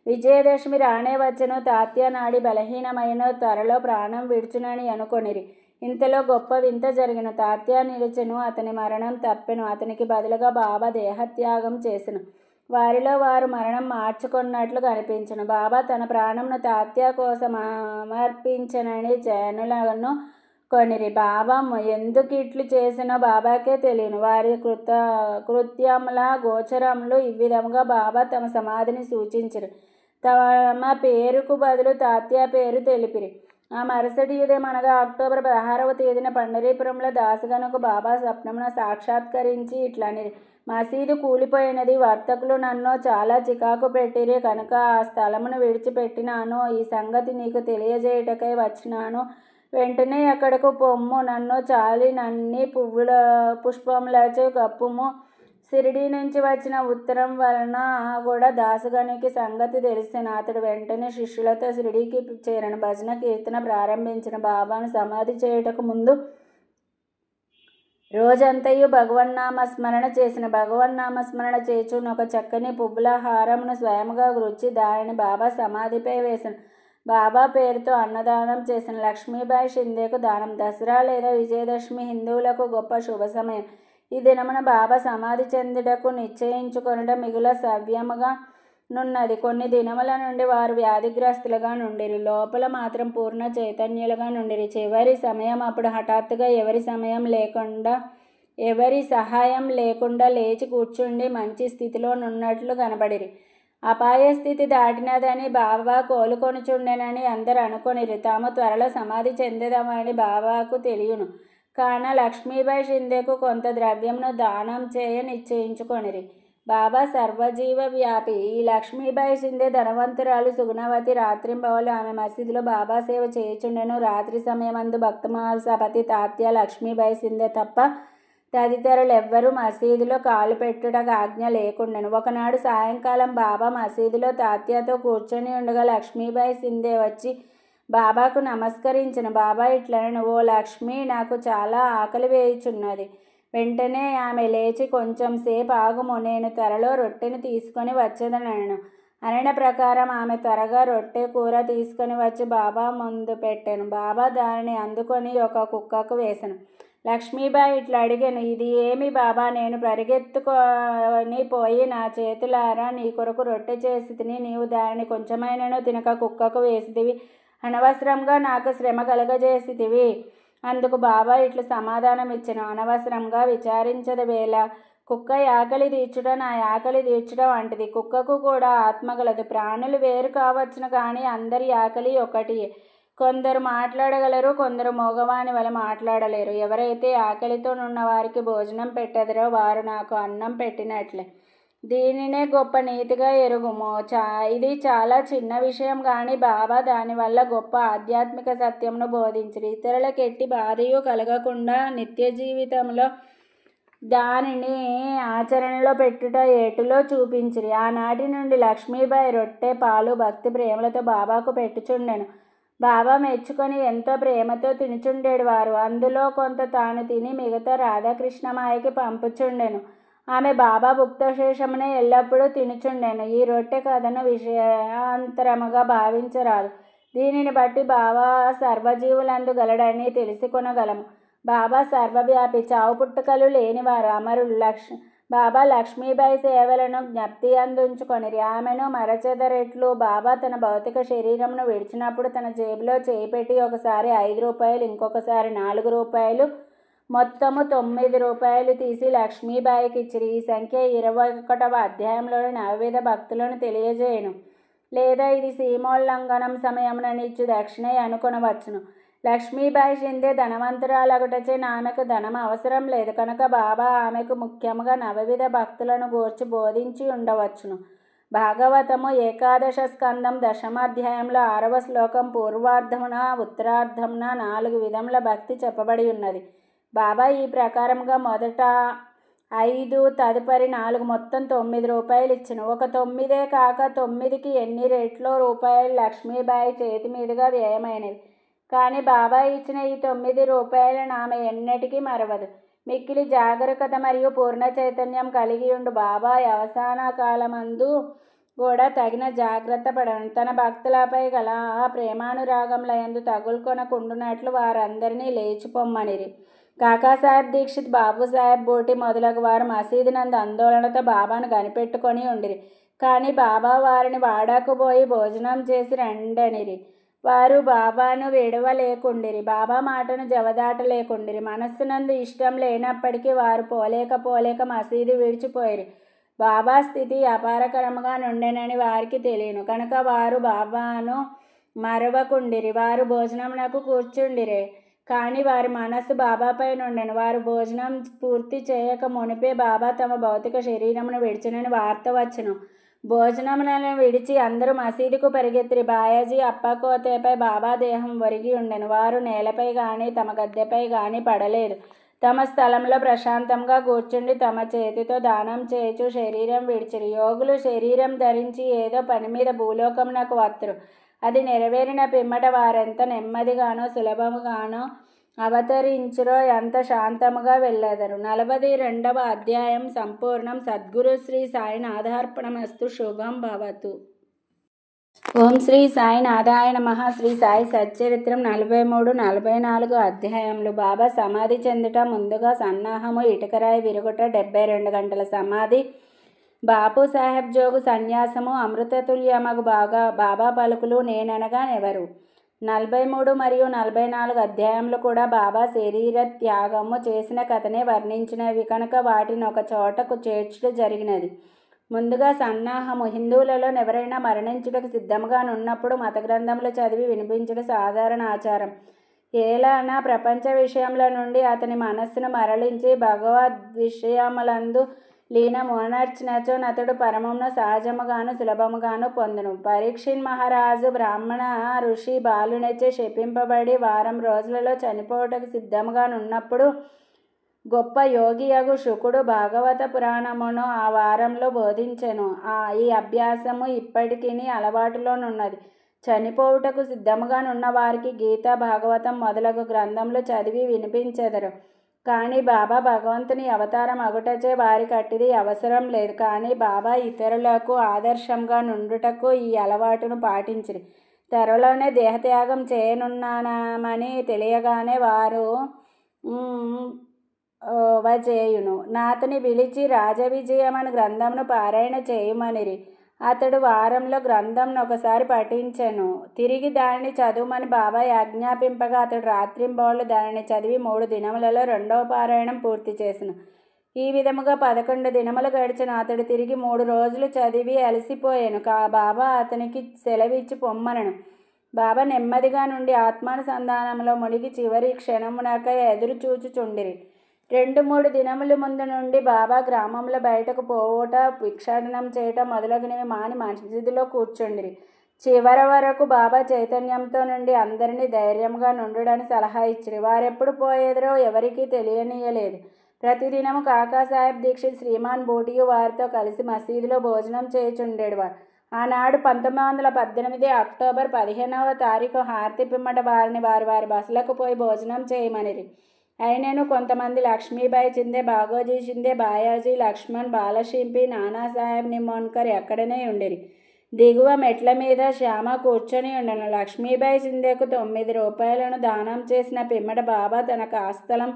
Speaker 1: విజయదశమి రానే వచ్చెను. తాత్య నాడి బలహీనమైనను. త్వరలో ప్రాణం విడుచునని అనుకొనిరి. ఇంతలో గొప్ప వింత జరిగెను. తాత్య నిలిచెను. అతని మరణం తప్పెను. అతనికి బదులుగా బాబా దేహత్యాగం చేసెను. వారిలో వారు మరణం మార్చుకొన్నట్లు కనిపించెను. బాబా తన ప్రాణమును తాత్య కోసం సమర్పించెనని జనులను కొనిరి. బాబా ఎందుకిట్లు చేసినో బాబాకే తెలియను. వారి కృత్యముల గోచరములు ఈ విధముగా బాబా తమ సమాధిని సూచించిరి. తమ పేరుకు బదులు తాత్య పేరు తెలిపిరి. ఆ మరుసటి ఉదయం అనగా అక్టోబర్ 16వ తేదీన పండరీపురంలో దాసగనుకు బాబా స్వప్నమున సాక్షాత్కరించి ఇట్లనిరి. మసీదు కూలిపోయినది. వర్తకులు నన్ను చాలా చికాకు పెట్టిరి కనుక ఆ స్థలమును విడిచిపెట్టినాను. ఈ సంగతి నీకు తెలియజేయుటకై వచ్చినాను. వెంటనే అక్కడకు పొమ్ము. నన్ను చాలినన్ని పుష్పములచే కప్పుము. షిరిడీ నుంచి వచ్చిన ఉత్తరం వలన కూడా దాసగనికి సంగతి తెలిసెను. అతడు వెంటనే శిష్యులతో షిరిడీకి చేరను. భజన కీర్తన ప్రారంభించిన. బాబాను సమాధి చేయుటకు ముందు రోజంతయు భగవన్నామస్మరణ చేసిన. భగవన్నామస్మరణ చేయుచున్న ఒక చక్కని పువ్వుల హారమును స్వయముగా గుచ్చి దానిని బాబా సమాధిపై వేసెను. బాబా పేరుతో అన్నదానం చేసిన. లక్ష్మీబాయి షిందేకు దానం. దసరా లేదా విజయదశమి హిందువులకు గొప్ప శుభ సమయం. ఈ దినమున బాబా సమాధి చెందుటకు నిశ్చయించుకొనుట మిగుల సవ్యముగా నున్నది. కొన్ని దినముల నుండి వారు వ్యాధిగ్రస్తులుగా నుండిరి. లోపల మాత్రం పూర్ణ చైతన్యులుగా నుండిరి. చివరి సమయం అప్పుడు హఠాత్తుగా ఎవరి సహాయం లేకుండా లేచి కూర్చుండి మంచి స్థితిలో నున్నట్లు కనబడిరి. అపాయ స్థితి దాటినదని బాబా కోలుకొనుచుండెనని అందరు అనుకొనిరి. తాము త్వరలో సమాధి చెందెదమని బాబాకు తెలియను. కాన లక్ష్మీబాయి షిందేకు కొంత ద్రవ్యమును దానం చేయ నిశ్చయించుకొనిరి. బాబా సర్వజీవ వ్యాపి. ఈ లక్ష్మీబాయి షిందే ధనవంతురాలు. సుగుణవతి. రాత్రింబవలు ఆమె మసీదులో బాబా సేవ చేయుచుండెను. రాత్రి సమయమందు భక్తమహాసపతి తాత్య, లక్ష్మీబాయి షిందే తప్ప తదితరులెవ్వరూ మసీదులో కాలు పెట్టుటకు ఆజ్ఞ లేకుండెను. ఒకనాడు సాయంకాలం బాబా మసీదులో తాత్యతో కూర్చొని ఉండగా లక్ష్మీబాయి షిందే వచ్చి బాబాకు నమస్కరించెను. బాబా ఇట్లనెను, ఓ లక్ష్మి, నాకు చాలా ఆకలి వేయుచున్నది. వెంటనే ఆమె లేచి, కొంచెం సేపు ఆగుము, నేను త్వరలో రొట్టెను తీసుకొని వచ్చేదనెను. అనెన ప్రకారం ఆమె త్వరగా రొట్టె కూర తీసుకొని వచ్చి బాబా ముందు పెట్టెను. బాబా దానిని అందుకొని ఒక కుక్కకు వేసెను. లక్ష్మీబాయి ఇట్లా అడిగెను, ఇది ఏమి బాబా? నేను పరిగెత్తుకొని పోయి నా చేతులారా నీ కొరకు రొట్టె చేసి తిని నీవు దానిని కొంచెమైనను తినక కుక్కకు వేసితివి. అనవసరంగా నాకు శ్రమ కలగజేసితివి. అందుకు బాబా ఇట్లు సమాధానం ఇచ్చెను, అనవసరంగా విచారించదవేళ. కుక్క ఆకలి తీర్చుట నా ఆకలి తీర్చుట వంటిది. కుక్కకు కూడా ఆత్మ గలదు. ప్రాణులు వేరు కావచ్చును, కానీ అందరి ఆకలి ఒకటియే. కొందరు మాట్లాడగలరు, కొందరు మోగవాని వల్ల మాట్లాడలేరు. ఎవరైతే ఆకలితో నున్న వారికి భోజనం పెట్టెదరో వారు నాకు అన్నం పెట్టినట్లే. దీనినే గొప్ప నీతిగా ఎరుగుము. ఇది చాలా చిన్న విషయం గాని బాబా దానివల్ల గొప్ప ఆధ్యాత్మిక సత్యంను బోధించిరి. ఇతరులకు ఎట్టి బాధయు కలగకుండా నిత్య జీవితంలో దానిని ఆచరణలో పెట్టుట ఏటులో చూపించిరి. ఆనాటి నుండి లక్ష్మీబాయి రొట్టె పాలు భక్తి ప్రేమలతో బాబాకు పెట్టుచుండెను. బాబా మెచ్చుకొని ఎంతో ప్రేమతో తినుచుండేడు వారు. అందులో కొంత తాను తిని మిగతా రాధాకృష్ణమాయకి పంపుచుండెను. ఆమె బాబా భుక్తశేషమునే ఎల్లప్పుడూ తినుచుండెను. ఈ రొట్టె కథను విషయాంతరముగా భావించరాదు. దీనిని బట్టి బాబా సర్వజీవులందు గలడని తెలుసుకొనగలము. బాబా సర్వవ్యాపి, చావు పుట్టుకలు లేనివారు, అమరులు. బాబా లక్ష్మీబాయి సేవలను జ్ఞప్తి అందుంచుకొనిరి. ఆమెను మరచెదరెట్లు. బాబా తన భౌతిక శరీరమును విడిచినప్పుడు తన జేబులో చేయి పెట్టి ఒకసారి 5 రూపాయలు, ఇంకొకసారి 4 రూపాయలు, మొత్తము 9 రూపాయలు తీసి లక్ష్మీబాయికి ఇచ్చిరి. ఈ సంఖ్య 21వ అధ్యాయంలోని నవవిధ భక్తులను తెలియజేయును. లేదా ఇది సీమోల్లంఘనం సమయముననిచ్చు దక్షిణే అనుకొనవచ్చును. లక్ష్మీబాయి షిందే ధనవంతురాలగుటచే ఆమెకు ధనం అవసరం లేదు కనుక బాబా ఆమెకు ముఖ్యముగా నవవిధ భక్తులను గూర్చి బోధించి ఉండవచ్చును. భాగవతము 11వ స్కందం 10వ అధ్యాయంలో 6వ శ్లోకం పూర్వార్ధమున ఉత్తరార్ధమున 4 విధముల భక్తి చెప్పబడి ఉన్నది. బాబా ఈ ప్రకారముగా మొదట 5, తదుపరి 4, మొత్తం 9 రూపాయలు ఇచ్చును. ఒక 9 కాక 9కి ఎన్ని రెట్లో రూపాయలు లక్ష్మీబాయి చేతి మీదుగా వ్యయమైనవి. కానీ బాబా ఇచ్చిన ఈ 9 రూపాయలను ఆమె ఎన్నటికీ మరవదు. మిక్కిలి జాగరూకత మరియు పూర్ణ చైతన్యం కలిగి ఉండు బాబా అవసాన కాలమందు కూడా తగిన జాగ్రత్త పడను. తన భక్తులపై గల ప్రేమానురాగములయందు తగులుకొనకుండునట్లు వారందరినీ లేచిపొమ్మనిరి. కాకాసాహెబ్ దీక్షిత్, బాబుసాహెబ్ బూటి మొదలగు వారు మసీదు నందు ఆందోళనతో బాబాను కనిపెట్టుకొని ఉండిరి. కానీ బాబా వారిని వాడాకు పోయి భోజనం చేసి రండనిరి. వారు బాబాను విడవలేకుండిరి. బాబా మాటను జవదాటలేకుండిరి. మనస్సునందు ఇష్టం లేనప్పటికీ వారు పోలేక మసీదు విడిచిపోయిరి. బాబా స్థితి అపారకరముగా నుండెనని వారికి తెలియను కనుక వారు బాబాను మరవకుండిరి. వారు భోజనమునకు కూర్చుండిరే. కానీ వారి మనస్సు బాబాపై నుండెను. వారు భోజనం పూర్తి చేయక మునిపే బాబా తమ భౌతిక శరీరమును విడిచినని వార్త వచ్చెను. భోజనములను విడిచి అందరూ మసీదుకు పరిగెత్తిరి. బాయాజీ అప్పకోతేపై బాబా దేహం ఒరిగి ఉండెను. వారు నేలపై గాని తమ గద్దెపై గాని పడలేదు. తమ స్థలంలో ప్రశాంతంగా కూర్చుండి తమ చేతితో దానం చేయుచు శరీరం విడిచిరి. యోగులు శరీరం ధరించి ఏదో పని మీద భూలోకమునకు వత్తురు. అది నెరవేరిన పిమ్మట వారెంత నెమ్మదిగానో సులభముగానో అవతరించురో ఎంత శాంతముగా వెళ్ళెదరు. 42వ అధ్యాయం సంపూర్ణం. సద్గురు శ్రీ సాయినాథార్పణమస్తు. శుభం భవతు. ఓం శ్రీ సాయినాథాయ నమః. శ్రీ సాయి సచ్చరిత్రం 43, 44 అధ్యాయములు. బాబా సమాధి చెందుట, ముందుగా సన్నాహము, ఇటుకరాయి విరుగుట, 72 గంటల సమాధి, బాపు సాహెబ్ జోగు సన్యాసము, అమృతతుల్యమగు బాబా పలుకులు, నేననగా నెవరు. 43 మరియు 44 అధ్యాయములు కూడా బాబా శరీర త్యాగము చేసిన కథనే వర్ణించినవి కనుక వాటిని ఒక చోటకు చేర్చుట జరిగినది. ముందుగా సన్నాహము. హిందువులలో ఎవరైనా మరణించుటకు సిద్ధముగా నున్నప్పుడు మత గ్రంథములు చదివి వినిపించడం సాధారణ ఆచారం. ఏలాన ప్రపంచ విషయముల నుండి అతని మనస్సును మరలించి భగవద్ విషయములందు లీనమునర్చినచో అతడు పరమమును సహజముగాను సులభముగాను పొందును. పరీక్షిత్ మహారాజు బ్రాహ్మణ ఋషి బాలునిచే శపింపబడి వారం రోజులలో చనిపోవటకు సిద్ధముగా నున్నప్పుడు గొప్ప యోగియగు శుకుడు భాగవత పురాణమును ఆ వారంలో బోధించెను. ఈ అభ్యాసము ఇప్పటికీ అలవాటులోనున్నది. చనిపోవుటకు సిద్ధముగా నున్న వారికి గీత, భాగవతం మొదలగు గ్రంథములు చదివి వినిపించెదరు. కానీ బాబా భగవంతుని అవతారం అగుటచే వారికి అట్టిది అవసరం లేదు. కానీ బాబా ఇతరులకు ఆదర్శంగా నుండుటకు ఈ అలవాటును పాటించిరి. త్వరలోనే దేహత్యాగం చేయనున్నామని తెలియగానే వారు వచేయును. నాతని పిలిచి రాజవిజయమని గ్రంథమును పారాయణ చేయుమనిరి. అతడు వారంలో గ్రంథంను ఒకసారి పఠించెను. తిరిగి దానిని చదువుమని బాబా ఆజ్ఞాపింపగా అతడు రాత్రింబవళ్ళు దానిని చదివి 3 దినములలో 2వ పారాయణం పూర్తి చేసెను. ఈ విధముగా 11 దినములు గడిచెను. అతడు తిరిగి 3 రోజులు చదివి అలసిపోయాను. బాబా అతనికి సెలవిచ్చి పొమ్మనను. బాబా నెమ్మదిగా నుండి ఆత్మానుసంధానంలో మునిగి చివరి క్షణమునకై ఎదురు చూచుచుండిరి. 2-3 దినముల ముందు నుండి బాబా గ్రామంలో బయటకు పోవుట, భిక్షాటనం చేయటం మొదలగునవి మాని మసీదులో కూర్చుండిరి. చివరి వరకు బాబా చైతన్యంతో నుండి అందరినీ ధైర్యంగా నుండుడని సలహా ఇచ్చిరి. వారెప్పుడు పోయేదరో ఎవరికీ తెలియనీయలేదు. ప్రతిదినము కాకాసాహెబ్ దీక్షిత్ శ్రీమాన్ బూటియు వారితో కలిసి మసీదులో భోజనం చేయుచుండేవాడు. ఆనాడు 1918 అక్టోబర్ 15వ తారీఖు హారతి పిమ్మట వారిని వారి వారి బసలకు పోయి భోజనం చేయమనిరి. అయినను కొంతమంది లక్ష్మీబాయి చిందే, బాగోజీ చిందే, బాయాజీ, లక్ష్మణ్, బాలశింపి, నానాసాహెబ్ నిమోన్కర్ ఎక్కడనే ఉండిరి. దిగువ మెట్ల మీద శ్యామ కూర్చొని ఉండెను. లక్ష్మీబాయి చిందేకు 9 రూపాయలను దానం చేసిన పిమ్మట బాబా తన కాస్థలం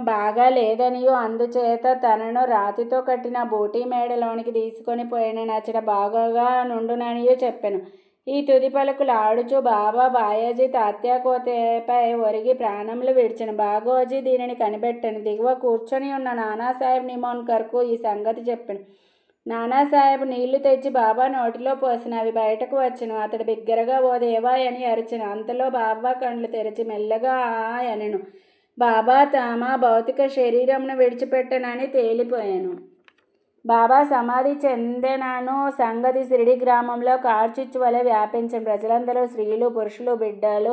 Speaker 1: బాగా లేదనియూ అందుచేత తనను రాతితో కట్టిన బూటీ మేడలోనికి తీసుకొని పోయిన నచ్చట బాగా నుండుననియూ చెప్పెను. ఈ తుది పలుకులు ఆడుచూ బాబా బాయాజీ తాత్యాకోతపై ఒరిగి ప్రాణములు విడిచెను. బాగోజీ దీనిని కనిపెట్టెను. దిగువ కూర్చొని ఉన్న నానాసాహెబ్ నిమోన్కర్కు ఈ సంగతి చెప్పెను. నానాసాహెబ్ నీళ్లు తెచ్చి బాబా నోటిలో పోసిన అవి బయటకు వచ్చెను. అతడు బిగ్గరగా ఓ దేవా అని అరిచెను. అంతలో బాబా కండ్లు తెరిచి మెల్లగా ఆ అనెను. బాబా తమ భౌతిక శరీరమును విడిచిపెట్టనని తేలిపోయాను. బాబా సమాధి చెందెనను సంగతి షిరిడి గ్రామంలో కార్చిచ్చు వలె వ్యాపించెను. ప్రజలందరూ స్త్రీలు, పురుషులు, బిడ్డలు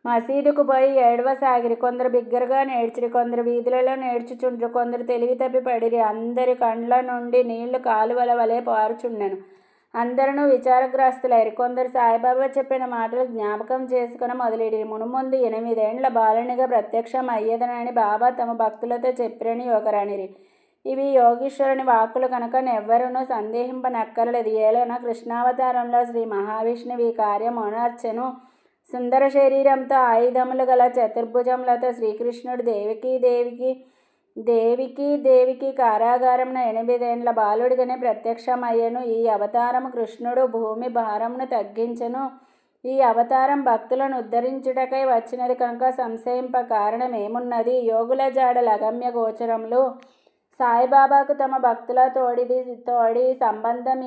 Speaker 1: మసీదుకు పోయి ఏడవసాగిరి. కొందరు బిగ్గరగా నేడ్చిరి, కొందరు వీధులలో నేడ్చుచుండ్రి, కొందరు తెలివి తప్పి పడిరి. అందరి కండ్ల నుండి నీళ్లు కాలువల వలె పారుచుండెను. అందరూ విచారగ్రస్తులైరి. కొందరు సాయిబాబా చెప్పిన మాటలు జ్ఞాపకం చేసుకుని మొదలెడిరి. మునుముందు 8 ఏండ్ల బాలునిగా ప్రత్యక్షం అయ్యేదనని బాబా తమ భక్తులతో చెప్పిరని ఒకరనిరి. ఇవి యోగీశ్వరుని వాక్కులు కనుక నెవ్వరూ సందేహింపనక్కరలేదు. ఏలైనా కృష్ణావతారంలో శ్రీ మహావిష్ణువు ఈ కార్యం ఉనర్చెను. సుందర శరీరంతో ఆయుధములు గల చతుర్భుజములతో శ్రీకృష్ణుడు దేవికి కారాగారమున 8 ఏండ్ల బాలుడిగానే ప్రత్యక్షమయ్యను. ఈ అవతారము కృష్ణుడు భూమి భారమును తగ్గించెను. ఈ అవతారం భక్తులను ఉద్ధరించుటకై వచ్చినది కనుక సంశయింప కారణమేమున్నది? యోగుల జాడల అగమ్య గోచరములు. సాయిబాబాకు తమ భక్తుల తోడి సంబంధం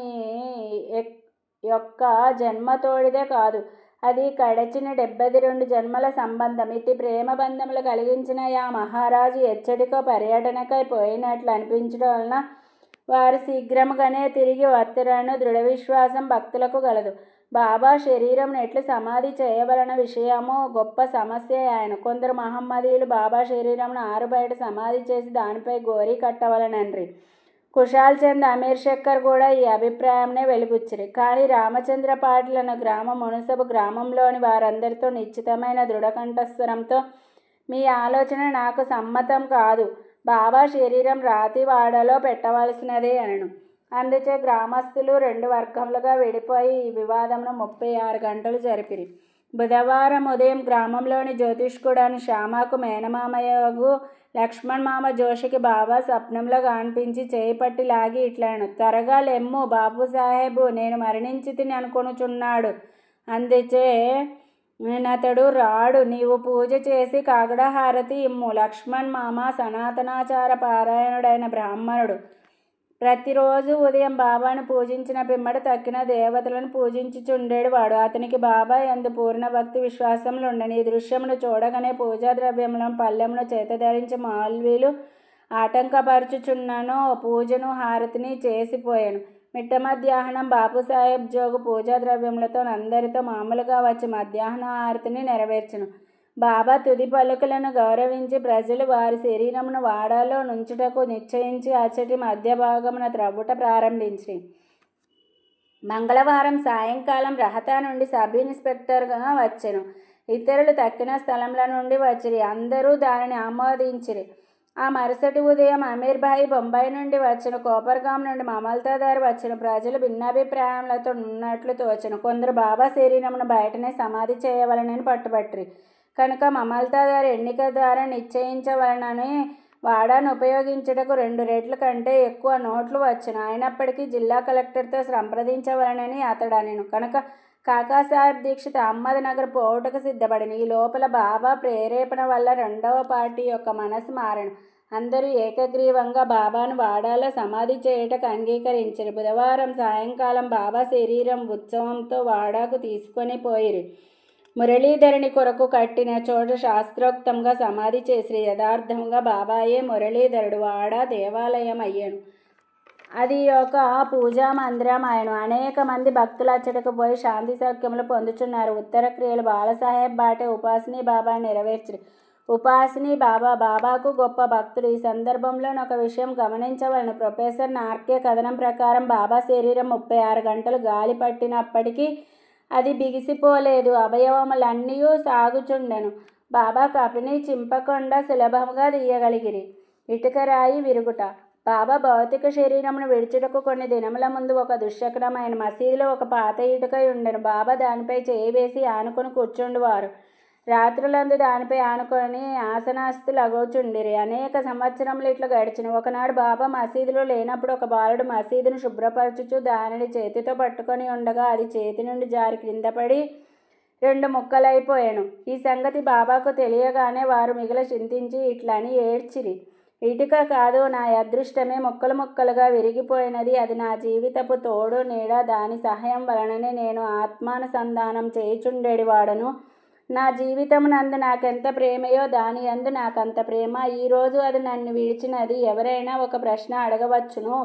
Speaker 1: యొక్క జన్మ తోడిదే కాదు, అది గడచిన 72 జన్మల సంబంధం. ఇట్టి ప్రేమ బంధములు కలిగించిన ఆ మహారాజు ఎచ్చటికో పర్యటనకై పోయినట్లు అనిపించడం వలన వారు శీఘ్రముగానే తిరిగి వత్తురను దృఢ విశ్వాసం భక్తులకు గలదు. బాబా శరీరం ఎట్లు సమాధి చేయవలన విషయము గొప్ప సమస్య ఆయన. కొందరు మహమ్మదీయులు బాబా శరీరమును ఆరుబయట సమాధి చేసి దానిపై గోరీ కట్టవలనన్రి. కుశాల్ చంద్, అమీర్ శక్కర్ కూడా ఈ అభిప్రాయంనే వెలిబుచ్చిరి. కానీ రామచంద్ర పాటిల్ అన్న గ్రామ మునసబు గ్రామంలోని వారందరితో నిశ్చితమైన దృఢకంఠస్వరంతో మీ ఆలోచన నాకు సమ్మతం కాదు. బాబా శరీరం రాతివాడలో పెట్టవలసినదే అనను. అందుచే గ్రామస్తులు 2 వర్గములుగా విడిపోయి ఈ వివాదమును 36 గంటలు జరిపిరి. బుధవారం ఉదయం గ్రామంలోని జ్యోతిష్కుడని శ్యామకు మేనమామయ్యగు లక్ష్మణ్ మామ జోషికి బాబా స్వప్నంలో కనిపించి చేయి పట్టి లాగి ఇట్లను, త్వరగా లెమ్ము బాబుసాహెబు, నేను మరణించితిని అనుకొనుచున్నాడు. అందుచే నతడు రాడు. నీవు పూజ చేసి కాగడహారతి ఇమ్ము. లక్ష్మణ్ మామ సనాతనాచార పారాయణుడైన బ్రాహ్మణుడు. ప్రతిరోజు ఉదయం బాబాను పూజించిన పిమ్మట తక్కిన దేవతలను పూజించుచుండేవాడు. అతనికి బాబా యందు పూర్ణ భక్తి విశ్వాసములుండెను. ఈ దృశ్యమును చూడగానే పూజా ద్రవ్యములను పళ్ళెమును చేతధరించి మౌల్వీలు ఆటంకపరచుచున్నను పూజను హారతిని చేసిపోయాను. మిట్ట మధ్యాహ్నం బాపుసాహెబ్ జోగు పూజా ద్రవ్యములతో అందరితో మామూలుగా వచ్చి మధ్యాహ్న హారతిని నెరవేర్చెను. బాబా తుది పలుకులను గౌరవించి ప్రజలు వారి శరీరమును వాడాలో నుంచుటకు నిశ్చయించి అచ్చటి మధ్య భాగమున త్రవ్వుట ప్రారంభించి మంగళవారం సాయంకాలం రహతా నుండి సబ్ ఇన్స్పెక్టర్గా వచ్చెను. ఇతరులు తక్కిన స్థలముల నుండి వచ్చిరి. అందరూ దానిని ఆమోదించిరి. ఆ మరుసటి ఉదయం అమీర్ భాయి బొంబాయి నుండి వచ్చెను. కోపర్గాం నుండి మమల్తాదార్ వచ్చెను. ప్రజలు భిన్నాభిప్రాయములతో ఉన్నట్లు తోచెను. కొందరు బాబా శరీరమును బయటనే సమాధి చేయవలనని పట్టుబట్టిరి కనుక మమల్తాదార్ ఎన్నిక ద్వారా నిశ్చయించవలనని వాడాను ఉపయోగించుటకు 2 రెట్ల కంటే ఎక్కువ నోట్లు వచ్చెను. అయినప్పటికీ జిల్లా కలెక్టర్తో సంప్రదించవలనని అతడనెను. కనుక కాకాసాహెబ్ దీక్షిత్ అహ్మద్ నగర్ పోవుటకు సిద్ధపడిన. ఈ లోపల బాబా ప్రేరేపణ వల్ల 2వ పార్టీ యొక్క మనసు మారెను. అందరూ ఏకగ్రీవంగా బాబాను వాడాలో సమాధి చేయుటకు అంగీకరించిరి. బుధవారం సాయంకాలం బాబా శరీరం ఉత్సవంతో వాడాకు తీసుకొని పోయిరి. మురళీధరుని కొరకు కట్టిన చోట శాస్త్రోక్తంగా సమాధి చేసి యథార్థంగా బాబాయే మురళీధరుడు వాడ దేవాలయం అయ్యాను. అది ఒక పూజా మందిరం అయ్యను. అనేక మంది భక్తులు అచ్చటకు పోయి శాంతి సౌఖ్యములు పొందుచున్నారు. ఉత్తర క్రియలు బాలసాహెబ్ బాటే ఉపాసిని బాబా నెరవేర్చరు. ఉపాసిని బాబాకు గొప్ప భక్తుడు. ఈ సందర్భంలో ఒక విషయం గమనించవలను. ప్రొఫెసర్ నార్కే కథనం ప్రకారం బాబా శరీరం 36 గంటలు గాలి పట్టినప్పటికీ అది బిగిసిపోలేదు. అవయవములన్నీ సాగుచుండెను. బాబా కపిని చింపకుండా సులభంగా తీయగలిగిరి. ఇటుకరాయి విరుగుట. బాబా భౌతిక శరీరమును విడిచుటకు కొన్ని దినముల ముందు ఒక దుశ్శకునమైన మసీదులో ఒక పాత ఇటుక ఉండెను. బాబా దానిపై చేయి వేసి ఆనుకొని కూర్చుండువారు. రాత్రులందు దానిపై ఆనుకొని ఆసనాస్తులగుచుండిరి. అనేక సంవత్సరములు ఇట్లా గడిచిన. ఒకనాడు బాబా మసీదులో లేనప్పుడు ఒక బాలుడు మసీదును శుభ్రపరచుచు దానిని చేతితో పట్టుకొని ఉండగా అది చేతి నుండి జారి క్రిందపడి 2 ముక్కలైపోయాను. ఈ సంగతి బాబాకు తెలియగానే వారు మిగిల చింతించి ఇట్లని ఏడ్చిరి. ఇటుక కాదు, నా అదృష్టమే ముక్కలు ముక్కలుగా విరిగిపోయినది. అది నా జీవితపు తోడు నీడ. దాని సహాయం వలననే నేను ఆత్మానుసంధానం చేయుచుండేవాడను. నా జీవితమునందు నాకెంత ప్రేమయో దాని యందు నాకంత ప్రేమ. ఈరోజు అది నన్ను విడిచినది. ఎవరైనా ఒక ప్రశ్న అడగవచ్చును,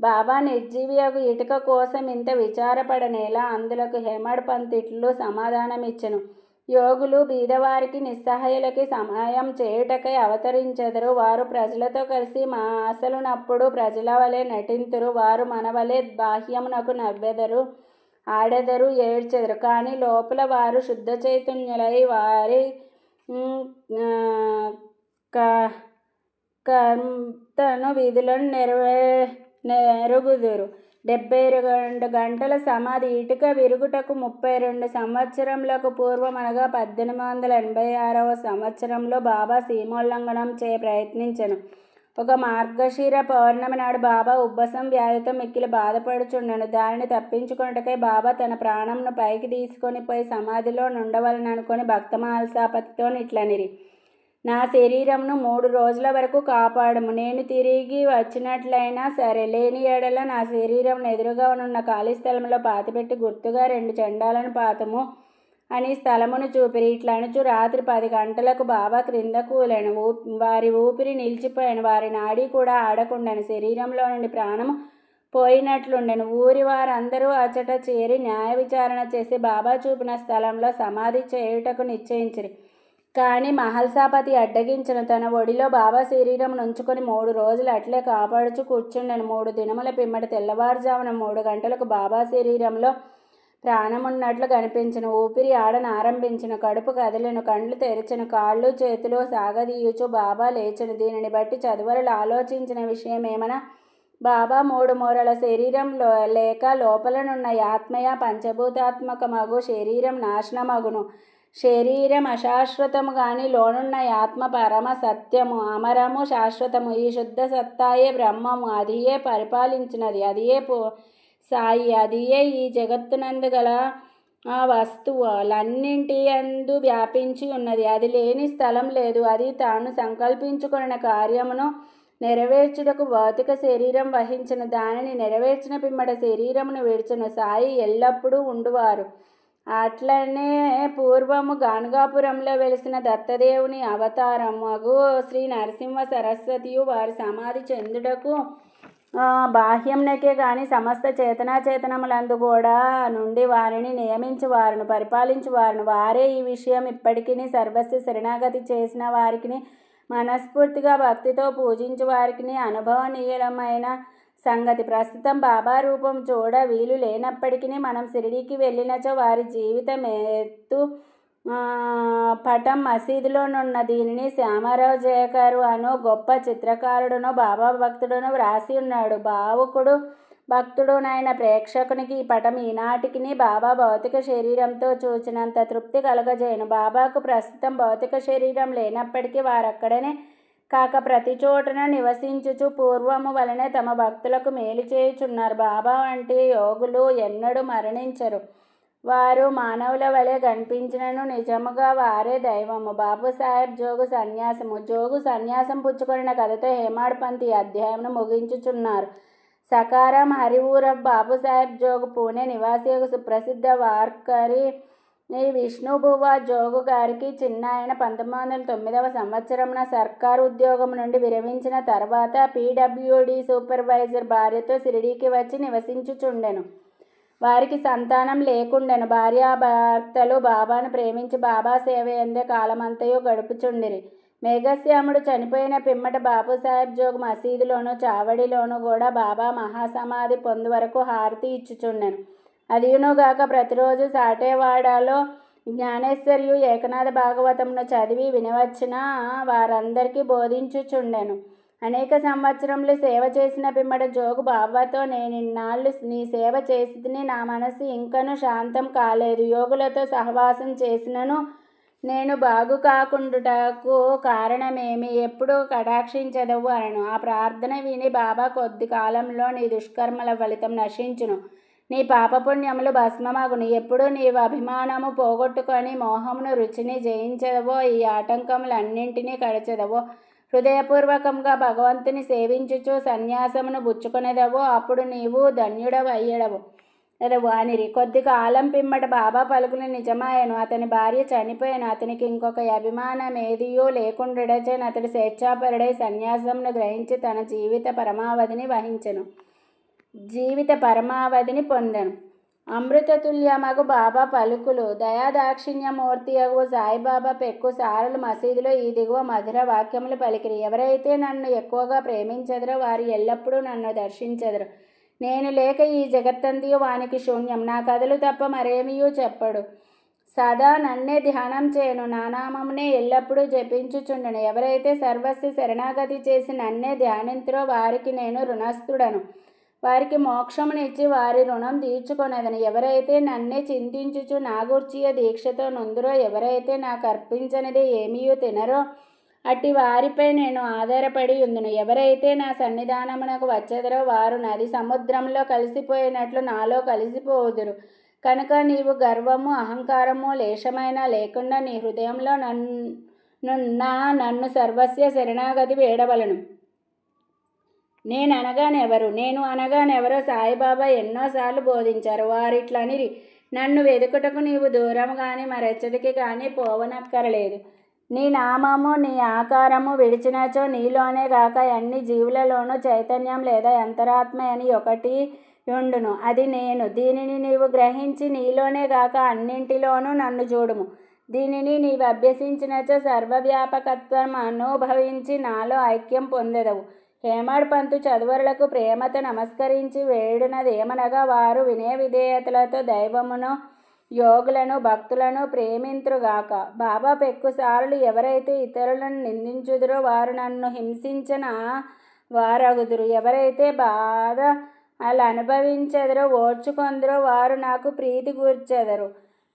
Speaker 1: బాబా నిర్జీవియగు ఇటుక కోసం ఇంత విచారపడనేలా? అందులకు హేమడ్ పంత్ ఇట్లు సమాధానమిచ్చెను. యోగులు బీదవారికి నిస్సహాయులకి సహాయం చేయుటకై అవతరించెదరు. వారు ప్రజలతో కలిసి మా అసలునప్పుడు ప్రజల వలె నటింతురు. వారు మనవలే బాహ్యమునకు నవ్వెదరు, ఆడెదరు, ఏడ్చెదరు. కానీ లోపల వారు శుద్ధ చైతన్యులై వారి కర్తను విధులను నెరుగుదురు. 72 గంటల సమాధి. ఇటుక విరుగుటకు 32 సంవత్సరములకు పూర్వం అనగా 1886వ సంవత్సరంలో బాబా సీమోల్లంఘనం ప్రయత్నించెను. ఒక మార్గశిర పౌర్ణమి నాడు బాబా ఉబ్బసం వ్యాధితో మిక్కిలి బాధపడుచుండెను. దానిని తప్పించుకొనుటకై బాబా తన ప్రాణంను పైకి తీసుకొని పోయి సమాధిలో నుండవలననుకొని భక్త మహల్సాపతితో ఇట్లనిరి: నా శరీరంను 3 రోజుల వరకు కాపాడము. నేను తిరిగి వచ్చినట్లయినా సరే, లేని ఎడల నా శరీరంను ఎదురుగా ఉన్న ఖాళీ స్థలంలో పాతిపెట్టి గుర్తుగా 2 చెండాలను పాతము అని స్థలమును చూపిరి. ఇట్లనుచు రాత్రి 10 గంటలకు బాబా క్రింద కూలెను. వారి ఊపిరి నిలిచిపోయాను. వారి నాడి కూడా ఆడకుండెను. శరీరంలో నుండి ప్రాణము పోయినట్లుండెను. ఊరి వారందరూ అచట చేరి న్యాయ విచారణ చేసి బాబా చూపిన స్థలంలో సమాధి చేయుటకు నిశ్చయించిరి. కానీ మహల్సాపతి అడ్డగించెను. తన ఒడిలో బాబా శరీరం నుంచుకొని 3 రోజులు అట్లే కాపాడుచు కూర్చుండెను. 3 దినముల పిమ్మట తెల్లవారుజామున 3 గంటలకు బాబా శరీరంలో ప్రాణమున్నట్లు కనిపించెను. ఊపిరి ఆడనారంభించెను. కడుపు కదిలెను. కండ్లు తెరిచెను. కాళ్ళు చేతులు సాగదీయుచు బాబా లేచెను. దీనిని బట్టి చదువరులు ఆలోచించిన విషయమేమన, బాబా 3 మూరల శరీరం లేక లోపలనున్న ఆత్మయ పంచభూతాత్మకమగు శరీరం నాశనమగును. శరీరం అశాశ్వతము గాని లోనున్న ఆత్మ పరమ సత్యము, అమరము, శాశ్వతము. ఈ శుద్ధ సత్తాయే బ్రహ్మము. అదియే పరిపాలించినది. అదియే సాయి. అదియే ఈ జగత్తునందు గల వస్తువులన్నింటి యందు వ్యాపించి ఉన్నది. అది లేని స్థలం లేదు. అది తాను సంకల్పించుకున్న కార్యమును నెరవేర్చుటకు భౌతిక శరీరం వహించను. దానిని నెరవేర్చిన పిమ్మట శరీరమును విడిచెను. సాయి ఎల్లప్పుడూ ఉండువారు. అట్లనే పూర్వము గాణగాపురంలో వెలిసిన దత్తదేవుని అవతారమగు శ్రీ నరసింహ సరస్వతియు వారి సమాధి చెందుటకు బాహ్యంనకే గాని సమస్త చేతనాచేతనములందు కూడా నుండి వారిని నియమించువారును, పరిపాలించువారును. వారే ఈ విషయం ఇప్పటికిని సర్వస్వ శరణాగతి చేసిన వారికిని, మనస్ఫూర్తిగా భక్తితో పూజించు వారికిని అనుభవనీయమైన సంగతి. ప్రస్తుతం బాబా రూపం చూడ వీలు లేనప్పటికీ మనం షిరిడీకి వెళ్ళినచో వారి జీవితం ఎత్తు పటం మసీదులోనున్న దీనిని శ్యామరావు జయకరు అను గొప్ప చిత్రకారుడును బాబా భక్తుడును వ్రాసి ఉన్నాడు. భావుకుడు భక్తుడునైన ప్రేక్షకునికి ఈ పటం ఈనాటికి బాబా భౌతిక శరీరంతో చూచినంత తృప్తి కలగజేయను. బాబాకు ప్రస్తుతం భౌతిక శరీరం లేనప్పటికీ వారక్కడనే కాక ప్రతి చోటన నివసించుచు పూర్వము వలనే తమ భక్తులకు మేలు చేయుచున్నారు. బాబా వంటి యోగులు ఎన్నడూ మరణించరు. వారు మానవుల వలె కనిపించినను నిజముగా వారే దైవము. బాబుసాహెబ్ జోగు సన్యాసము. జోగు సన్యాసం పుచ్చుకొనిన కథతో హేమాడ్ పంత్ ఈ అధ్యాయమును ముగించుచున్నారు. సకారాం హరిఊరఫ్ బాబుసాహెబ్ జోగు పూణే నివాసి సుప్రసిద్ధ వార్కరి నీ విష్ణుబువ్వ జోగు గారికి చిన్నాయన 1909 సంవత్సరంన సర్కారు ఉద్యోగం నుండి విరమించిన తర్వాత పీడబ్ల్యూడీ సూపర్వైజర్ భార్యతో షిరిడీకి వచ్చి నివసించుచుండెను. వారికి సంతానం లేకుండెను. భార్యాభర్తలు బాబాను ప్రేమించి బాబా సేవయందే కాలమంతయు గడుపుచుండిరి. మేఘశ్యాముడు చనిపోయిన పిమ్మట బాపుసాహెబ్ జోగ్ మసీదులోను చావడిలోను కూడా బాబా మహాసమాధి పొందు వరకు హారతి ఇచ్చుచుండెను. అదియునుగాక ప్రతిరోజు సాటేవాడలో జ్ఞానేశ్వర్యు ఏకనాథ భాగవతమును చదివి వినవచ్చిన వారందరికీ బోధించుచుండెను. అనేక సంవత్సరములు సేవ చేసిన పిమ్మట జోగు బాబాతో, నేనిన్నాళ్ళు నీ సేవ చేసితిని, నా మనసు ఇంకను శాంతం కాలేదు. యోగులతో సహవాసం చేసినను నేను బాగు కాకుండుటకు కారణమేమి? ఎప్పుడు కటాక్షించదవు అనను. ఆ ప్రార్థన విని బాబా, కొద్ది కాలంలో నీ దుష్కర్మల ఫలితం నశించును, నీ పాపపుణ్యములు భస్మమగును. ఎప్పుడు నీవు అభిమానము పోగొట్టుకొని మోహమును రుచిని జయించదవో, ఈ ఆటంకములన్నింటినీ కడచెదవో, హృదయపూర్వకంగా భగవంతుని సేవించుచు సన్యాసమును బుచ్చుకొనేదవో, అప్పుడు నీవు ధన్యుడవయ్యడవు అనిరి. కొద్ది కాలం పిమ్మట బాబా పలుకులు నిజమాయను. అతని భార్య చనిపోయాను. అతనికి ఇంకొక అభిమానమేదియూ లేకుండడచేను అతడు స్వేచ్ఛాపరుడై సన్యాసమును గ్రహించి తన జీవిత పరమావధిని పొందెను. అమృతతుల్యమగు బాబా పలుకులు. దయాదాక్షిణ్యమూర్తియగు సాయిబాబా పెక్కు సారలు మసీదులో ఈ దిగువ మధుర వాక్యములు పలికిరి. ఎవరైతే నన్ను ఎక్కువగా ప్రేమించెదరో వారు ఎల్లప్పుడూ నన్ను దర్శించెదరు. నేను లేక ఈ జగత్తందియు వానికి శూన్యం. నా కథలు తప్ప మరేమియూ చెప్పడు. సదా నన్నే ధ్యానం చేయను, నా నామమునే ఎల్లప్పుడూ జపించుచుండెను. ఎవరైతే సర్వస్వ శరణాగతి చేసి నన్నే ధ్యానింతురో వారికి నేను రుణస్థుడను. వారికి మోక్షమునిచ్చి వారి రుణం తీర్చుకొనేదను. ఎవరైతే నన్నే చింతించుచు నా గూర్చియ దీక్షతో నుందురో, ఎవరైతే నాకు అర్పించనిదే ఏమీయూ తినరో, అట్టి వారిపై నేను ఆధారపడి ఉందును. ఎవరైతే నా సన్నిధానమునకు వచ్చెదరో వారు నది సముద్రంలో కలిసిపోయినట్లు నాలో కలిసిపోవుదురు. కనుక నీవు గర్వము అహంకారము లేశమైనా లేకుండా నీ హృదయంలో నన్ను సర్వస్వ శరణాగతి వేడవలను. నేను అనగానెవరో సాయిబాబా ఎన్నోసార్లు బోధించారు. వారిట్లనిరి, నన్ను వెదుకుటకు నీవు దూరం కానీ మరెచ్చటికి కానీ పోవనక్కరలేదు. నీ నామము నీ ఆకారము విడిచినచో నీలోనే గాక అన్ని జీవులలోనూ చైతన్యం లేదా అంతరాత్మ అని ఒకటి యుండును. అది నేను. దీనిని నీవు గ్రహించి నీలోనే గాక అన్నింటిలోనూ నన్ను చూడుము. దీనిని నీవు అభ్యసించినచో సర్వవ్యాపకత్వం అనుభవించి నాలో ఐక్యం పొందెదవు. హేమాడ్ పంతు చదువరులకు ప్రేమతో నమస్కరించి వేడునదేమనగా, వారు వినయ విధేయతలతో దైవమును, యోగులను, భక్తులను ప్రేమింతురుగాక. బాబా పెక్కుసార్లు ఎవరైతే ఇతరులను నిందించుదురో వారు నన్ను హింసించిన వారగుదురు. ఎవరైతే బాధ అలా అనుభవించెదరో ఓర్చుకొందరో వారు నాకు ప్రీతి కూర్చెదరు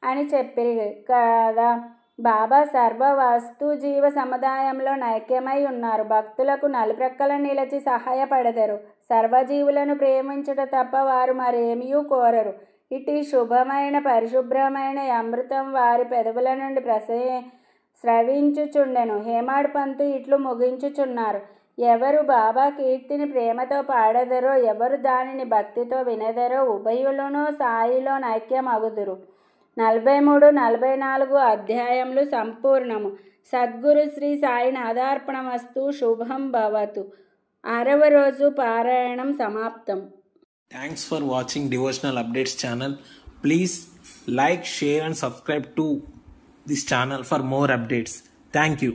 Speaker 1: అని చెప్పిరి కదా. బాబా సర్వ వస్తు జీవ సముదాయంలో నైక్యమై ఉన్నారు. భక్తులకు నలుప్రక్కల నిలిచి సహాయపడతారు. సర్వజీవులను ప్రేమించుట తప్ప వారు మరేమీ కోరరు. ఇటు శుభమైన పరిశుభ్రమైన అమృతం వారి పెదవుల నుండి స్రవించుచుండెను. హేమాడ్ పంతు ఇట్లు ముగించుచున్నారు. ఎవరు బాబా కీర్తిని ప్రేమతో పాడెదరో, ఎవరు దానిని భక్తితో వినెదరో, ఉభయులను సాయిలో నైక్యమగుదురు. 43-44 అధ్యాయములు సంపూర్ణము. సద్గురు శ్రీ సాయినాథార్పణమస్తు. శుభం భవతు. 6వ రోజు పారాయణం సమాప్తం.
Speaker 2: Thanks for watching Devotional Updates channel. Please like, share and subscribe to this channel for more updates. Thank you.